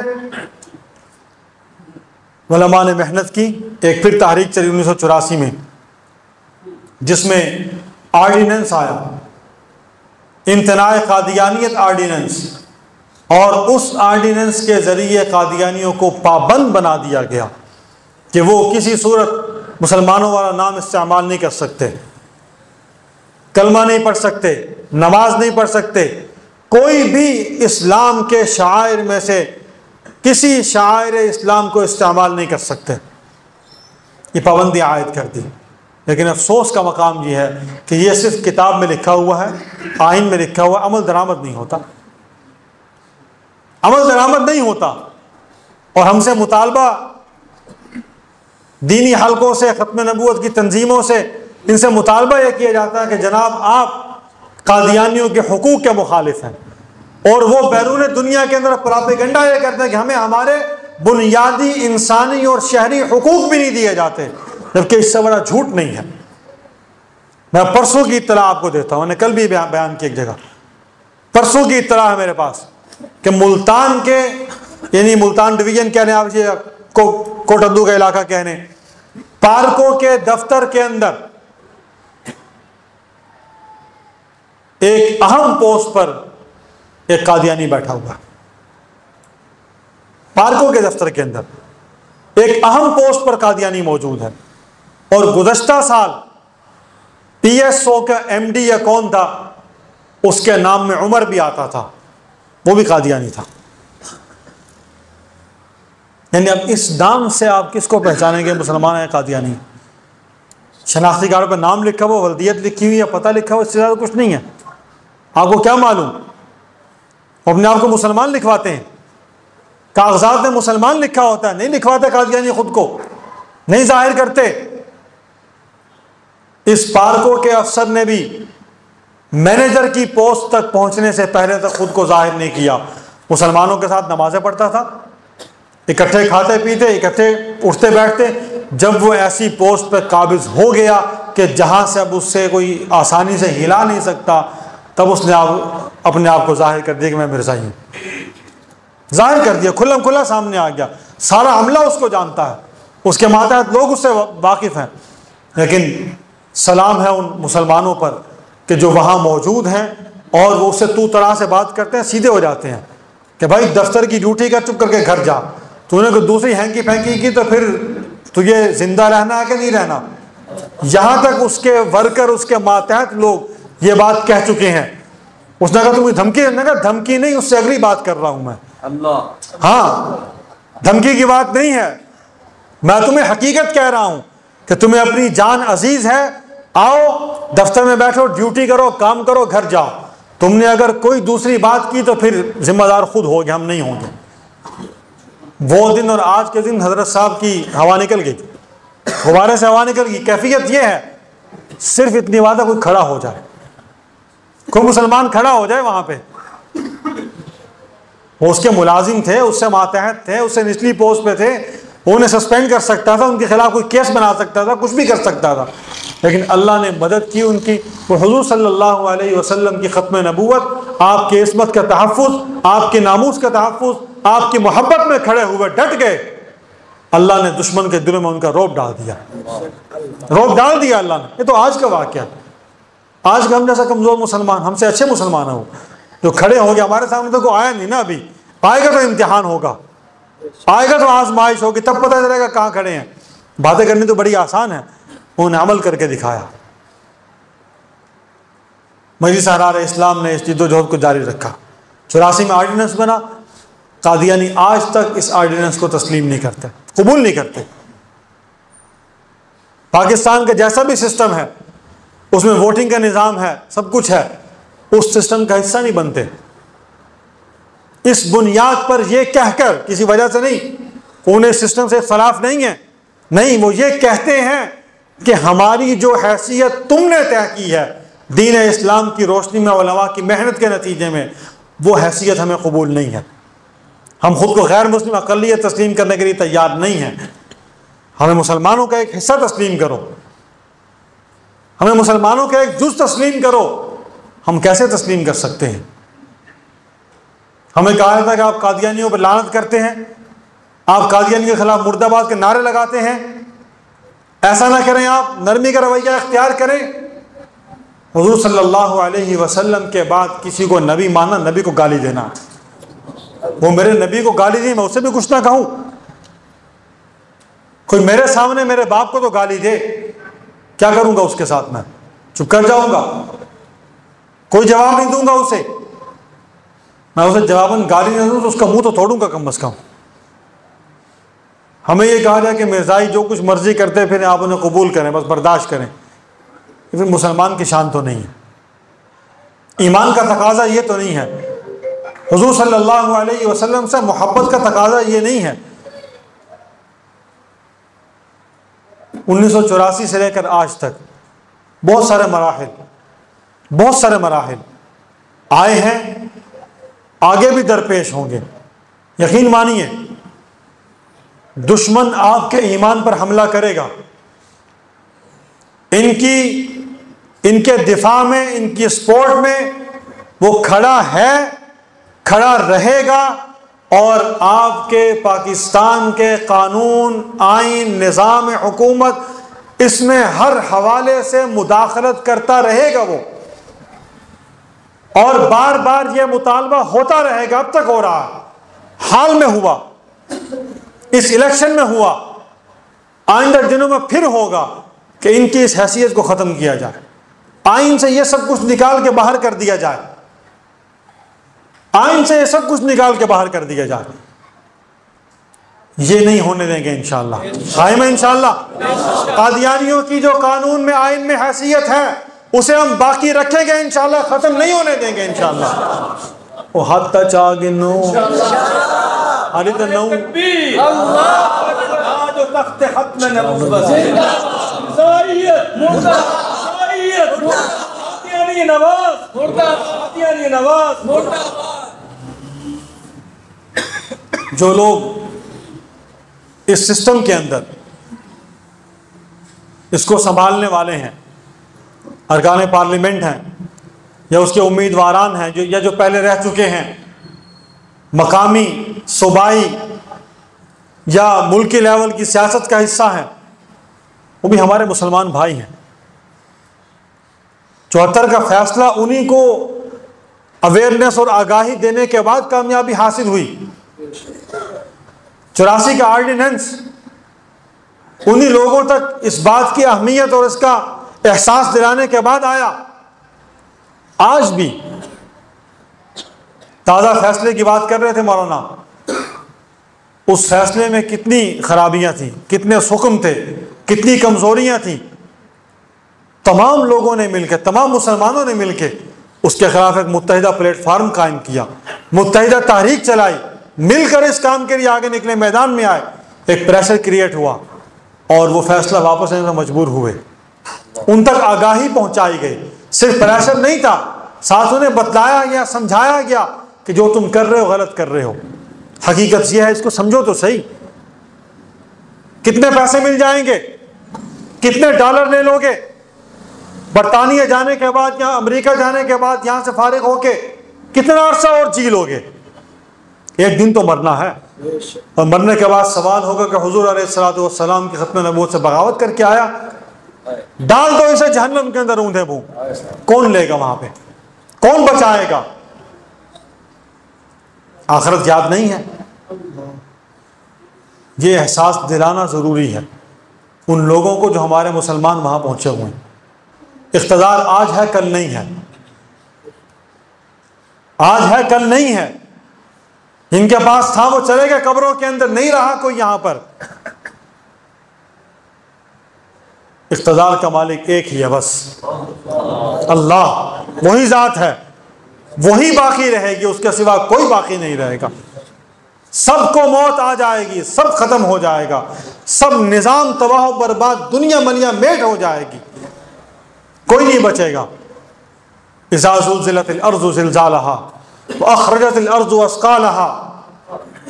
S1: علماء نے محنت کی، ایک پھر تحریک چلی 1984 میں، جس میں آرڈیننس آیا، امتناع قادیانیت آرڈیننس، اور اس آرڈیننس کے ذریعے قادیانیوں کو پابند بنا دیا گیا کہ وہ کسی صورت مسلمانوں والا نام استعمال نہیں کر سکتے، کلمہ نہیں پڑھ سکتے، نماز نہیں پڑھ سکتے، کوئی بھی اسلام کے شعائر میں سے کسی شعائر اسلام کو استعمال نہیں کر سکتے، یہ پابندی عائد کر دی۔ لیکن افسوس کا مقام یہ ہے کہ یہ صرف کتاب میں لکھا ہوا ہے، آئین میں لکھا ہوا ہے، عمل درآمد نہیں ہوتا، عمل درآمد نہیں ہوتا۔ اور ہم سے مطالبہ دینی حلقوں سے، ختم نبوت کی تنظیموں سے، ان سے مطالبہ یہ کیا جاتا ہے کہ جناب آپ قادیانیوں کے حقوق کے مخالف ہیں، اور وہ بیرون دنیا کے اندر پراپیگنڈا یہ کرتے ہیں کہ ہمیں ہمارے بنیادی انسانی اور شہری حقوق بھی نہیں دیے جاتے، جبکہ اس سے بڑا جھوٹ نہیں ہے۔ میں پرسوں کی اطلاع آپ کو دیتا ہوں، میں نے کل بھی بیان کی ایک جگہ، پرسوں کی اطلاع ہے میرے پاس کہ ملتان کے، یعنی ملتان ڈویژن کہنے آپ یہ کوٹدو کا علاقہ کہنے، پارکوں کے دفتر کے اندر ایک اہم پوسٹ پر ایک قادیانی بیٹھا ہوا، پارکوں کے دفتر کے اندر ایک اہم پوسٹ پر قادیانی موجود ہے، اور گزشتہ سال پی ایس او کا ایم ڈی یا کون تھا، اس کے نام میں عمر بھی آتا تھا، وہ بھی قادیانی تھا۔ یعنی اب اس نام سے آپ کس کو پہچانیں گے مسلمان ہے قادیانی؟ شناختی کارڈ پہ نام لکھا ہوا، ولدیت لکھی ہوئی یا پتہ لکھا ہوا، اس سے زیادہ کچھ نہیں ہے۔ آپ کو کیا معلوم؟ اپنے آپ کو مسلمان لکھواتے ہیں، کاغذات میں مسلمان لکھا ہوتا ہے، نہیں لکھواتے قادیانی خود کو، نہیں ظاہر کرتے۔ اس پارکوں کے افسر نے بھی مینیجر کی پوسٹ تک پہنچنے سے پہلے تک خود کو ظاہر نہیں کیا. مسلمانوں کے ساتھ نمازیں پڑھتا تھا، اکٹھے کھاتے پیتے، اکٹھے اٹھتے بیٹھتے. جب وہ ایسی پوسٹ پہ قابض ہو گیا کہ جہاں سے اب اس سے کوئی آسانی سے ہلا نہیں سکتا، تب اس نے اپنے آپ کو ظاہر کر دیا کہ میں مرزائی ہوں. ظاہر کر دیا، کھلم کھلا سامنے آ گیا. سارا عملہ اس کو جانتا ہے، اس کے ماتحت لوگ اس سے واقف ہیں. لیکن سلام ہے ان مسلمانوں پر کہ جو وہاں موجود ہیں اور وہ اس سے تو طرح سے بات کرتے ہیں، سیدھے ہو جاتے ہیں کہ بھائی دفتر کی ڈیوٹی کر، چپ کر کے گھر جا. تو نے کوئی دوسری ہینکی پھینکی کی تو پھر تجھے زندہ رہنا ہے کہ نہیں رہنا. یہاں تک اس کے ورکر، اس کے ماتحت لوگ یہ بات کہہ چکے ہیں. اس نے کہا تم دھمکی، نے کہا دھمکی نہیں، اس سے اگلی بات کر رہا ہوں میں. ہاں، دھمکی کی بات نہیں ہے، میں تمہیں حقیقت کہہ رہا ہوں کہ تمہیں اپنی جان عزیز ہے. آؤ دفتر میں بیٹھو، ڈیوٹی کرو، کام کرو، گھر جاؤ. تم نے اگر کوئی دوسری بات کی تو پھر ذمہ دار خود ہوگے، ہم نہیں ہوں گے. وہ دن اور آج کے دن حضرت صاحب کی ہوا نکل گئی، غبارے سے ہوا نکل گئی. کیفیت یہ ہے، صرف اتنی بات ہے کوئی کھڑا ہو جائے، کوئی مسلمان کھڑا ہو جائے وہاں پہ. وہ اس کے ملازم تھے، اس سے ماتحت تھے، اس سے نچلی پوسٹ پہ تھے، وہ انہیں سسپینڈ کر سکتا تھا، ان کے خلاف کوئی کیس بنا سکتا تھا، کچھ بھی کر سکتا تھا. لیکن اللہ نے مدد کی ان کی. وہ حضور صلی اللہ علیہ وسلم کی ختم نبوت، آپ کی عصمت کا تحفظ، آپ کے ناموس کا تحفظ، آپ کی محبت میں کھڑے ہوئے ڈٹ گئے. اللہ نے دشمن کے دلوں میں ان کا رعب ڈال دیا، رعب ڈال دیا اللہ نے. یہ تو آج کا واقعہ ہے. آج کا ہم جیسا کمزور مسلمان، ہم سے اچھے مسلمان ہیں وہ جو کھڑے ہو گئے. ہمارے سامنے تو کوئی آیا نہیں نا ابھی، آئے گا تو امتحان ہوگا، آئے گا تو آزمائش ہوگی، تب پتہ چلے گا کہاں کھڑے ہیں. باتیں کرنی تو بڑی آسان ہے، انہوں نے عمل کر کے دکھایا. مجلس احرار اسلام نے اس جد و جہد کو جاری رکھا. 84 میں آرڈیننس بنا. قادیانی آج تک اس آرڈیننس کو تسلیم نہیں کرتے، قبول نہیں کرتے. پاکستان کا جیسا بھی سسٹم ہے، اس میں ووٹنگ کا نظام ہے، سب کچھ ہے، اس سسٹم کا حصہ نہیں بنتے. اس بنیاد پر یہ کہہ کر، کسی وجہ سے نہیں، انہیں سسٹم سے اختلاف نہیں ہے، نہیں، وہ یہ کہتے ہیں کہ ہماری جو حیثیت تم نے طے کی ہے دین اسلام کی روشنی میں، علماء کی محنت کے نتیجے میں، وہ حیثیت ہمیں قبول نہیں ہے. ہم خود کو غیر مسلم اقلیت تسلیم کرنے کے لیے تیار نہیں ہیں. ہمیں مسلمانوں کا ایک حصہ تسلیم کرو، ہمیں مسلمانوں کا ایک جز تسلیم کرو. ہم کیسے تسلیم کر سکتے ہیں؟ ہمیں کہا تھا کہ آپ قادیانیوں پر لعنت کرتے ہیں، آپ قادیانیوں کے خلاف مرد آباد کے نعرے لگاتے ہیں. ایسا نہ کریں، آپ نرمی کا رویہ اختیار کریں. حضور صلی اللہ علیہ وسلم کے بعد کسی کو نبی ماننا، نبی کو گالی دینا. وہ میرے نبی کو گالی دی، میں اسے بھی کچھ نہ کہوں. کوئی میرے سامنے میرے باپ کو تو گالی دے، کیا کروں گا اس کے ساتھ؟ میں چپ کر جاؤں گا، کوئی جواب نہیں دوں گا اسے. میں اسے جواباً گالی نہیں دوں تو اس کا منہ تو توڑوں گا کم از کم. ہمیں یہ کہا جائے کہ مرزائی جو کچھ مرضی کرتے پھر آپ انہیں قبول کریں، بس برداشت کریں، پھر مسلمان کی شان تو نہیں ہے. ایمان کا تقاضا یہ تو نہیں ہے. حضور صلی اللہ علیہ وسلم سے محبت کا تقاضا یہ نہیں ہے. 1984 سے لے کر آج تک بہت سارے مراحل آئے ہیں، آگے بھی درپیش ہوں گے. یقین مانیے، دشمن آپ کے ایمان پر حملہ کرے گا. ان کے دفاع میں، ان کی سپورٹ میں وہ کھڑا ہے، کھڑا رہے گا، اور آپ کے پاکستان کے قانون، آئین، نظام حکومت، اس میں ہر حوالے سے مداخلت کرتا رہے گا وہ. اور بار بار یہ مطالبہ ہوتا رہے گا، اب تک ہو رہا، حال میں ہوا، اس الیکشن میں ہوا، آئندہ دنوں میں پھر ہوگا کہ ان کی اس حیثیت کو ختم کیا جائے، آئین سے یہ سب کچھ نکال کے باہر کر دیا جائے، آئین سے یہ سب کچھ نکال کے باہر کر دیا جائے. یہ نہیں ہونے دیں گے انشاءاللہ. قائم ہے انشاءاللہ. قادیانیوں کی جو قانون میں، آئین میں حیثیت ہے، اسے ہم باقی رکھیں گے انشاءاللہ، ختم نہیں ہونے دیں گے انشاءاللہ. وہ حتی چاگنو حالیت نو اللہ جو تخت ختم نبوت
S2: قادیانی نواز قادیانی نواز
S1: جو لوگ اس سسٹم کے اندر اس کو سنبھالنے والے ہیں، ارکان پارلیمنٹ ہیں یا اس کے امیدواران ہیں جو پہلے رہ چکے ہیں، مقامی، صوبائی یا ملکی لیول کی سیاست کا حصہ ہیں، وہ بھی ہمارے مسلمان بھائی ہیں۔ 74 کا فیصلہ انہی کو اویئرنیس اور آگاہی دینے کے بعد کامیابی حاصل ہوئی۔ 84 کا آرڈیننس انہی لوگوں تک اس بات کی اہمیت اور اس کا احساس دلانے کے بعد آیا۔ آج بھی تازہ فیصلے کی بات کر رہے تھے مولانا، اس فیصلے میں کتنی خرابیاں تھیں، کتنے سقم تھے، کتنی کمزوریاں تھیں۔ تمام لوگوں نے مل کے، تمام مسلمانوں نے مل کے اس کے خلاف ایک متحدہ پلیٹ فارم قائم کیا، متحدہ تحریک چلائی، مل کر اس کام کے لیے آگے نکلے، میدان میں آئے، ایک پریشر کریٹ ہوا اور وہ فیصلہ واپس لینے سے مجبور ہوئے۔ ان تک آگاہی پہنچائی گئی، صرف پریشر نہیں تھا، ساتھ انہیں بتلایا گیا، سمجھایا گیا کہ جو تم کر رہے ہو غلط کر رہے ہو، حقیقت یہ ہے، اس کو سمجھو تو صحیح۔ کتنے پیسے مل جائیں گے، کتنے ڈالر لے لو گے، برطانیہ جانے کے بعد یا امریکہ جانے کے بعد یہاں سے فارغ ہو کے کتنا عرصہ اور جی لو گے؟ ایک دن تو مرنا ہے، اور مرنے کے بعد سوال ہوگا کہ حضور علیہ الصلوۃ والسلام کی ختم نبوت سے بغاوت کر کے آیا، ڈال دو اسے جہنم کے اندر اوندھے منہ۔ کون لے گا وہاں پہ؟ کون بچائے گا؟ آخرت یاد نہیں ہے؟ یہ احساس دلانا ضروری ہے ان لوگوں کو جو ہمارے مسلمان وہاں پہنچے ہوئے ہیں۔ اقتدار آج ہے، کل نہیں ہے، آج ہے کل نہیں ہے۔ جن کے پاس تھا وہ چلے گئے قبروں کے اندر، نہیں رہا کوئی یہاں پر۔ اقتدار کا مالک ایک ہی ہے بس، اللہ، وہی ذات ہے، وہی باقی رہے گی، اس کے سوا کوئی باقی نہیں رہے گا۔ سب کو موت آ جائے گی، سب ختم ہو جائے گا، سب نظام تباہ و برباد، دنیا منیا میٹ ہو جائے گی، کوئی نہیں بچے گا۔ اذا زلزلت الارض زلزالها واخرجت الارض اثقالها،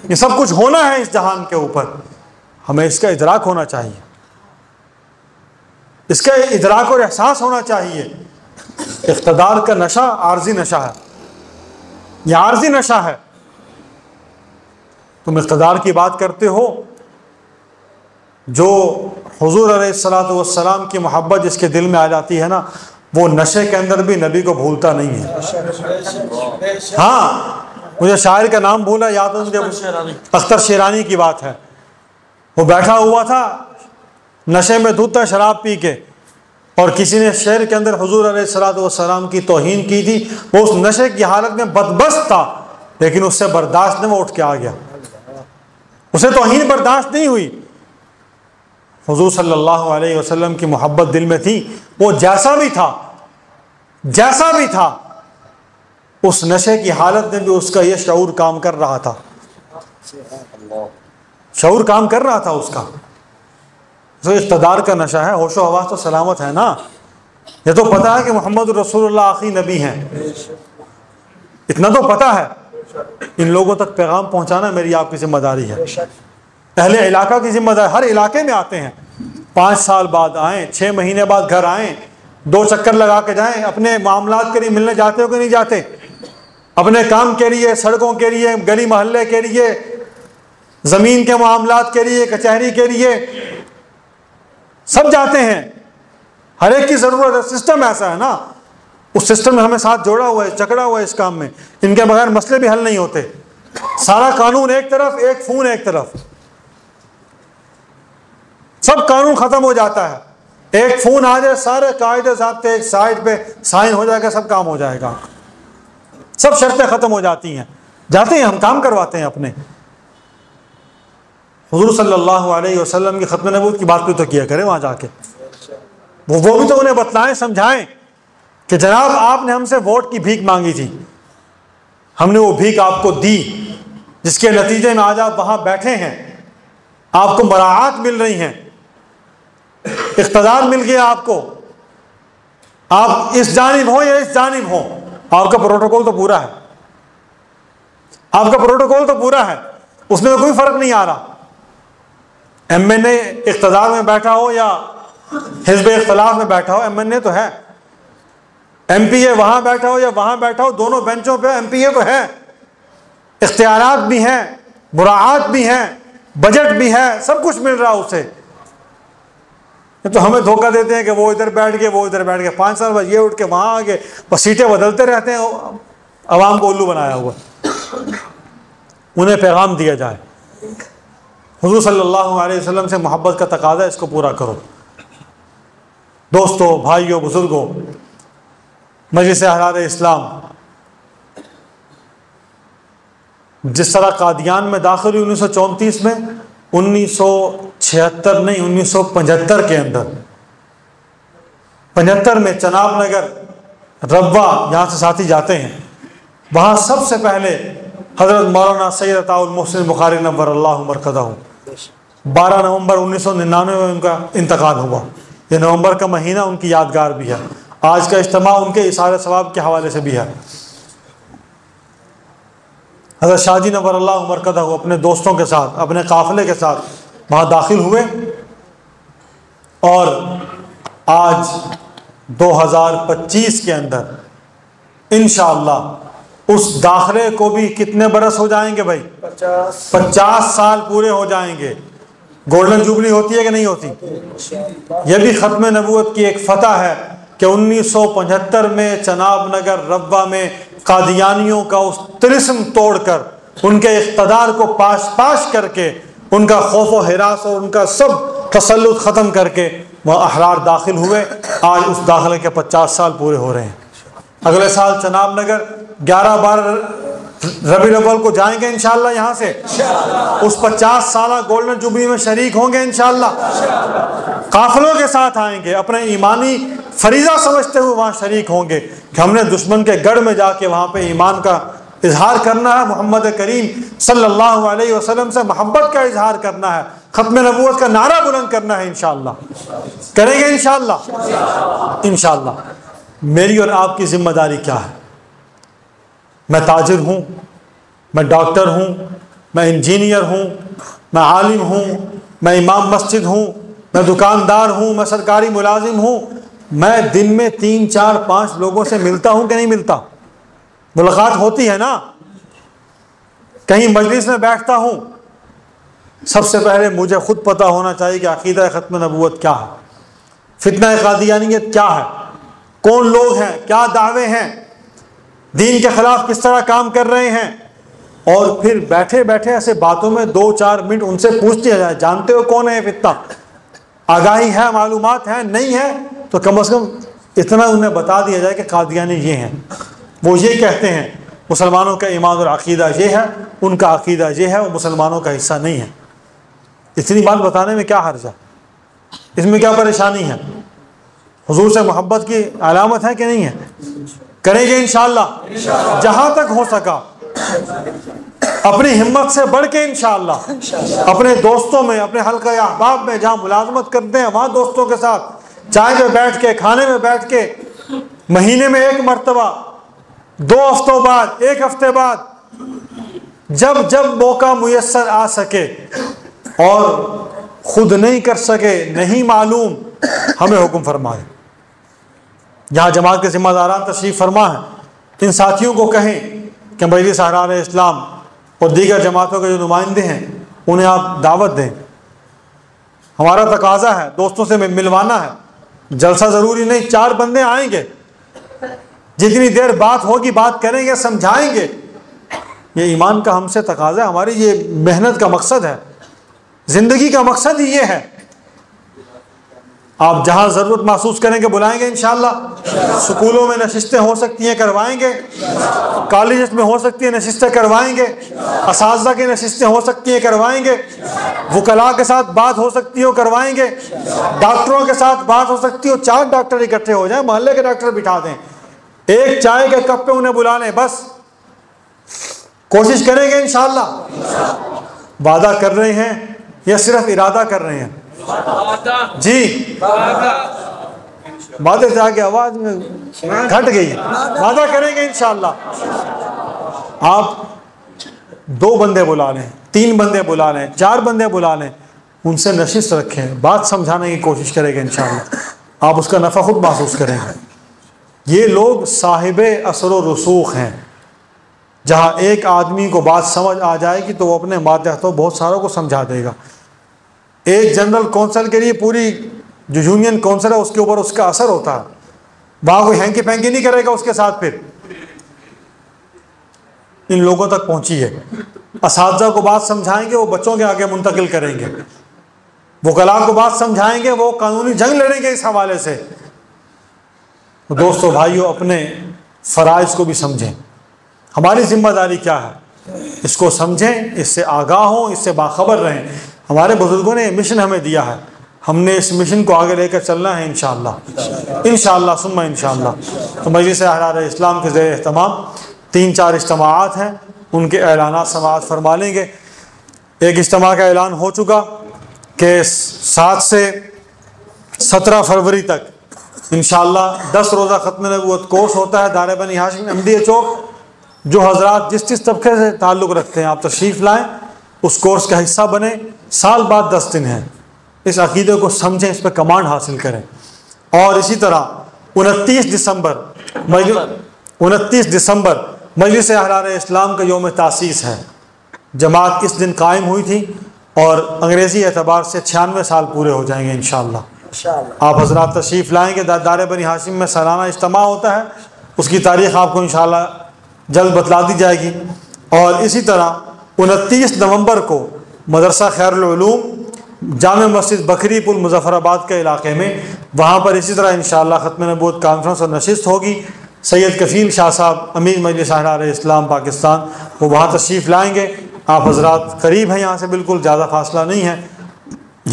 S1: یہ سب کچھ ہونا ہے اس جہان کے اوپر، ہمیں اس کا ادراک ہونا چاہیے، اس کا ادراک اور احساس ہونا چاہیے۔ اقتدار کا نشہ عارضی نشہ ہے، یہ عارضی نشہ ہے۔ تم اقتدار کی بات کرتے ہو، جو حضور علیہ الصلوۃ والسلام کی محبت جس کے دل میں آ جاتی ہے نا، وہ نشے کے اندر بھی نبی کو بھولتا نہیں ہے۔ ہاں، مجھے شاعر کا نام بھولا، یاد ہے اختر شیرانی کی بات ہے۔ وہ بیٹھا ہوا تھا نشے میں دھت تھا شراب پی کے، اور کسی نے شعر کے اندر حضور علیہ الصلوۃ والسلام کی توہین کی تھی، وہ اس نشے کی حالت میں بدبست تھا، لیکن اس سے برداشت نہیں، وہ اٹھ کے آ گیا، اسے توہین برداشت نہیں ہوئی۔ حضور صلی اللہ علیہ وسلم کی محبت دل میں تھی، وہ جیسا بھی تھا اس نشے کی حالت میں بھی اس کا یہ شعور کام کر رہا تھا، شعور کام کر رہا تھا اس کا۔ تو اقتدار کا نشہ ہے، ہوش و حواس تو سلامت ہے نا، یہ تو پتہ ہے کہ محمد رسول اللہ آخری نبی ہیں، اتنا تو پتہ ہے۔ ان لوگوں تک پیغام پہنچانا میری آپ کی ذمہ داری ہے، اہل علاقہ کی ذمہ داری۔ ہر علاقے میں آتے ہیں، 5 سال بعد آئیں، 6 مہینے بعد گھر آئیں، 2 چکر لگا کے جائیں، اپنے معاملات کے لیے ملنے جاتے ہو کہ نہیں جاتے؟ اپنے کام کے لیے، سڑکوں کے لیے، گلی محلے کے لیے، زمین کے معاملات کے لیے، کچہری کے لیے، سب جاتے ہیں، ہر ایک کی ضرورت ہے۔ سسٹم ایسا ہے نا، اس سسٹم میں ہمیں ساتھ جوڑا ہوا ہے، چکڑا ہوا ہے اس کام میں، ان کے بغیر مسئلے بھی حل نہیں ہوتے۔ سارا قانون ایک طرف، ایک فون ایک طرف، سب قانون ختم ہو جاتا ہے، ایک فون آ جائے، سارے قاعدے ضابطے ایک سائڈ پہ سائن ہو جائے گا، سب کام ہو جائے گا، سب شرطیں ختم ہو جاتی ہیں، جاتے ہیں ہم کام کرواتے ہیں اپنے۔ حضور صلی اللہ علیہ وسلم کی ختم نبوت کی بات بھی تو کیا کریں وہاں جا کے، وہ بھی تو انہیں بتلائیں، سمجھائیں کہ جناب آپ نے ہم سے ووٹ کی بھیک مانگی تھی، ہم نے وہ بھیک آپ کو دی، جس کے نتیجے میں آج آپ وہاں بیٹھے ہیں، آپ کو مراعات مل رہی ہیں، اقتدار مل گیا آپ کو، آپ اس جانب ہو یا اس جانب ہو، آپ کا پروٹوکول تو پورا ہے، آپ کا پروٹوکول تو پورا ہے، اس میں کوئی فرق نہیں آ رہا۔ ایم این اے اقتدار میں بیٹھا ہو یا حزب اختلاف میں بیٹھا ہو، ایم این اے تو ہے، ایم پی اے وہاں بیٹھا ہو یا وہاں بیٹھا ہو، دونوں بینچوں پہ ایم پی اے تو ہے، اختیارات بھی ہیں، مراعات بھی ہیں، بجٹ بھی ہے، سب کچھ مل رہا اسے۔ تو ہمیں دھوکہ دیتے ہیں کہ وہ ادھر بیٹھ گئے، وہ ادھر بیٹھ گئے، 5 سال بعد یہ اٹھ کے وہاں آ گئے، بس سیٹیں بدلتے رہتے ہیں، عوام کو الو بنایا ہوا۔ انہیں پیغام دیا جائے، حضور صلی اللہ علیہ وسلم سے محبت کا تقاضا، اس کو پورا کرو۔ دوستو، بھائیوں، بزرگوں، مجلس احرار اسلام جس طرح قادیان میں داخل ہوئی 1934 میں، 1976 نہیں 1975 کے اندر، 75 میں چناب نگر ربوہ، یہاں سے ساتھی جاتے ہیں، وہاں سب سے پہلے حضرت مولانا سید عطاء المحسن بخاری نور اللہ مرقدہ 12 نومبر 1999 میں ان کا انتقال ہوا۔ یہ نومبر کا مہینہ ان کی یادگار بھی ہے۔ آج کا اجتماع ان کے اثار ثواب کے حوالے سے بھی ہے۔ حضرت شاہ جی نور اللہ مرقدہ اپنے دوستوں کے ساتھ، اپنے قافلے کے ساتھ وہاں داخل ہوئے، اور آج 2025 کے اندر انشاءاللہ اس داخلے کو بھی کتنے برس ہو جائیں گے بھائی؟ 50 سال پورے ہو جائیں گے۔ گولڈن جوبلی ہوتی ہے کہ نہیں ہوتی؟ یہ بھی ختم نبوت کی ایک فتح ہے کہ 1975 میں چناب نگر ربوہ میں قادیانیوں کا اس طلسم توڑ کر، ان کے اقتدار کو پاش کر کے، ان کا خوف و ہراس اور ان کا سب تسلط ختم کر کے وہ احرار داخل ہوئے۔ آج اس داخلے کے 50 سال پورے ہو رہے ہیں۔ اگلے سال چناب نگر 11-12 ربیع الاول کو جائیں گے انشاءاللہ یہاں سے، اس 50 سالہ گولڈن جوبلی میں شریک ہوں گے انشاءاللہ، قافلوں کے ساتھ آئیں گے، اپنے ایمانی فریضہ سمجھتے ہوئے وہاں شریک ہوں گے کہ ہم نے دشمن کے گڑھ میں جا کے وہاں پہ ایمان کا اظہار کرنا ہے، محمد کریم صلی اللہ علیہ وسلم سے محبت کا اظہار کرنا ہے، ختم نبوت کا نعرہ بلند کرنا ہے انشاءاللہ۔ کریں گے انشاءاللہ؟ انشاءاللہ۔ میری اور آپ کی ذمہ داری کیا ہے؟ میں تاجر ہوں، میں ڈاکٹر ہوں، میں انجینئر ہوں، میں عالم ہوں، میں امام مسجد ہوں، میں دکاندار ہوں، میں سرکاری ملازم ہوں، میں دن میں 3 4 5 لوگوں سے ملتا ہوں کہ نہیں ملتا؟ ملاقات ہوتی ہے نا؟ کہیں مجلس میں بیٹھتا ہوں، سب سے پہلے مجھے خود پتہ ہونا چاہیے کہ عقیدہ ختم نبوت کیا ہے، فتنہ قادیانیت کیا ہے، کون لوگ ہیں، کیا دعوے ہیں، دین کے خلاف کس طرح کام کر رہے ہیں، اور پھر بیٹھے بیٹھے ایسے باتوں میں 2 4 منٹ ان سے پوچھ لیا جائے، جانتے ہو کون ہے یہ فتنہ؟ آگاہی ہے، معلومات ہے، نہیں ہے تو کم از کم اتنا انہیں بتا دیا جائے کہ قادیانی یہ ہیں، وہ یہ کہتے ہیں، مسلمانوں کا ایمان اور عقیدہ یہ ہے، ان کا عقیدہ یہ ہے، وہ مسلمانوں کا حصہ نہیں ہے۔ اتنی بات بتانے میں کیا حرج ہے؟ اس میں کیا پریشانی ہے؟ حضور سے محبت کی علامت ہے کہ نہیں ہے؟ کریں گے انشاءاللہ، جہاں تک ہو سکا اپنی ہمت سے بڑھ کے انشاءاللہ، اپنے دوستوں میں، اپنے حلقہ احباب میں جہاں ملازمت کرتے ہیں وہاں دوستوں کے ساتھ چائے میں بیٹھ کے، کھانے میں بیٹھ کے، مہینے میں 1 مرتبہ، 2 ہفتوں بعد، 1 ہفتے بعد، جب جب موقع میسر آ سکے، اور خود نہیں کر سکے، نہیں معلوم، ہمیں حکم فرمائے۔ جہاں جماعت کے ذمہ داران تشریف فرما ہیں، ان ساتھیوں کو کہیں کہ مجلس احرار اسلام اور دیگر جماعتوں کے جو نمائندے ہیں انہیں آپ دعوت دیں۔ ہمارا تقاضا ہے، دوستوں سے ملوانا ہے، جلسہ ضروری نہیں، 4 بندے آئیں گے، جتنی دیر بات ہوگی بات کریں گے، سمجھائیں گے۔ یہ ایمان کا ہم سے تقاضا ہے، ہماری یہ محنت کا مقصد ہے، زندگی کا مقصد ہی یہ ہے۔ آپ جہاں ضرورت محسوس کریں گے بلائیں گے انشاءاللہ۔ سکولوں میں نشستیں ہو سکتی ہیں، کروائیں گے، کالجز میں ہو سکتی ہیں نشستیں، کروائیں گے، اساتذہ کی نشستیں ہو سکتی ہیں، کروائیں گے، وکلاء کے ساتھ بات ہو سکتی ہو، کروائیں گے، ڈاکٹروں کے ساتھ بات ہو سکتی ہو، 4 ڈاکٹر اکٹھے ہو جائیں، محلے کے ڈاکٹر بٹھا دیں، 1 چائے کے کپ پہ انہیں بلا لیں، بس کوشش کریں گے انشاءاللہ۔ وعدہ کر رہے ہیں یا صرف ارادہ کر رہے ہیں؟ جی وعدے سے آگے آواز میں گھٹ گئی. وعدہ کریں گے انشاءاللہ. آپ 2 بندے بلا لیں, 3 بندے بلا لیں, 4 بندے بلا لیں, ان سے نشست رکھیں, بات سمجھانے کی کوشش کریں گے انشاءاللہ. آپ اس کا نفع خود محسوس کریں گے. یہ لوگ صاحب اثر و رسوخ ہیں. جہاں ایک آدمی کو بات سمجھ آ جائے گی تو وہ اپنے ماتحت بہت ساروں کو سمجھا دے گا. ایک جنرل کونسل کے لیے پوری جو یونین کونسل ہے اس کے اوپر اس کا اثر ہوتا ہے. وہاں کوئی ہینکی پینکی نہیں کرے گا اس کے ساتھ. پھر ان لوگوں تک پہنچی ہے. اساتذہ کو بات سمجھائیں گے وہ بچوں کے آگے منتقل کریں گے. وکلاء کو بات سمجھائیں گے وہ قانونی جنگ لڑیں گے اس حوالے سے. تو دوستو بھائیو, اپنے فرائض کو بھی سمجھیں. ہماری ذمہ داری کیا ہے اس کو سمجھیں, اس سے آگاہ ہوں, اس سے باخبر رہیں. ہمارے بزرگوں نے یہ مشن ہمیں دیا ہے, ہم نے اس مشن کو آگے لے کر چلنا ہے انشاءاللہ. انشاءاللہ ثم انشاءاللہ. تو مجلس احرار اسلام کے زیر اہتمام 3-4 اجتماعات ہیں, ان کے اعلانات سماعت فرما لیں گے. ایک اجتماع کا اعلان ہو چکا کہ 7 سے 17 فروری تک انشاءاللہ 10 روزہ ختم نبوت کورس ہوتا ہے دار بنی ہاشم احمدیہ چوک. جو حضرات جس طبقے سے تعلق رکھتے ہیں آپ تشریف لائیں, اس کورس کا حصہ بنیں. سال بعد 10 دن ہیں. اس عقیدے کو سمجھیں, اس پہ کمانڈ حاصل کریں. اور اسی طرح 29 دسمبر مجلس احرار اسلام کا یوم تاسیس ہے. جماعت اس دن قائم ہوئی تھی اور انگریزی اعتبار سے 96 سال پورے ہو جائیں گے انشاءاللہ. آپ حضرات تشریف لائیں گے. دار بنی ہاشم میں سالانہ اجتماع ہوتا ہے, اس کی تاریخ آپ کو انشاءاللہ جلد بتلا دی جائے گی. اور اسی طرح 29 نومبر کو مدرسہ خیر العلوم جامع مسجد بکری پل مظفر آباد کے علاقے میں, وہاں پر اسی طرح انشاءاللہ ختم نبوت کانفرنس اور نشست ہوگی. سید کفیل شاہ صاحب امیر مجلس احرار اسلام پاکستان وہ وہاں تشریف لائیں گے. آپ حضرات قریب ہیں یہاں سے, بالکل زیادہ فاصلہ نہیں ہے.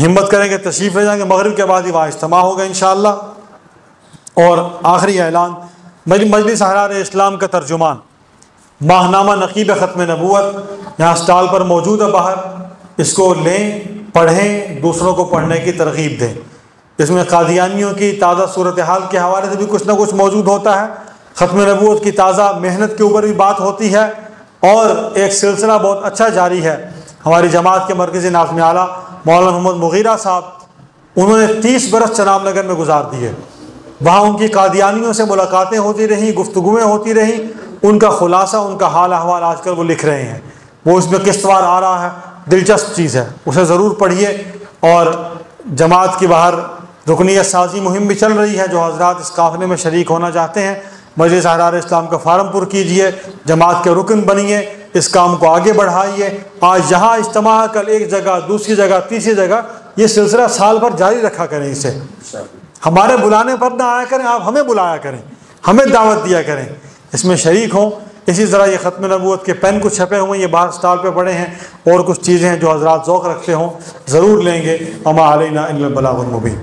S1: ہمت کریں گے تشریف لے جائیں گے. مغرب کے بعد ہی وہاں اجتماع ہوگا انشاءاللہ. اور آخری اعلان, مجلس احرار اسلام کا ترجمان ماہنامہ نقیب ختم نبوت یہاں سٹال پر موجود ہے باہر. اس کو لیں, پڑھیں, دوسروں کو پڑھنے کی ترغیب دیں. اس میں قادیانیوں کی تازہ صورتحال کے حوالے سے بھی کچھ نہ کچھ موجود ہوتا ہے. ختم نبوت کی تازہ محنت کے اوپر بھی بات ہوتی ہے. اور ایک سلسلہ بہت اچھا جاری ہے. ہماری جماعت کے مرکزی ناظم اعلیٰ مولانا محمد مغیرہ صاحب, انہوں نے 30 برس چناب نگر میں گزار دیے. وہاں ان کی قادیانیوں سے ملاقاتیں ہوتی رہیں, گفتگویں ہوتی رہیں. ان کا خلاصہ, ان کا حال احوال آج کل وہ لکھ رہے ہیں. وہ اس میں قسطوار آ رہا ہے, دلچسپ چیز ہے, اسے ضرور پڑھیے. اور جماعت کی باہر رکنیت سازی مہم بھی چل رہی ہے. جو حضرات اس قافلے میں شریک ہونا چاہتے ہیں مجلس احرار اسلام کا فارم پر کیجئے, جماعت کے رکن بنیے, اس کام کو آگے بڑھائیے. آج یہاں اجتماع, کل ایک جگہ, دوسری جگہ, تیسری جگہ, یہ سلسلہ سال بھر جاری رکھا کریں. اسے ہمارے بلانے پر نہ آیا کریں, آپ ہمیں بلایا کریں, ہمیں دعوت دیا کریں, اس میں شریک ہوں. اسی طرح یہ ختم نبوت کے پین کچھ چھپے ہوئے ہیں, یہ باہر سٹال پہ پڑے ہیں. اور کچھ چیزیں ہیں جو حضرات ذوق رکھتے ہوں ضرور لیں گے. وما علینا الا البلاغ المبین.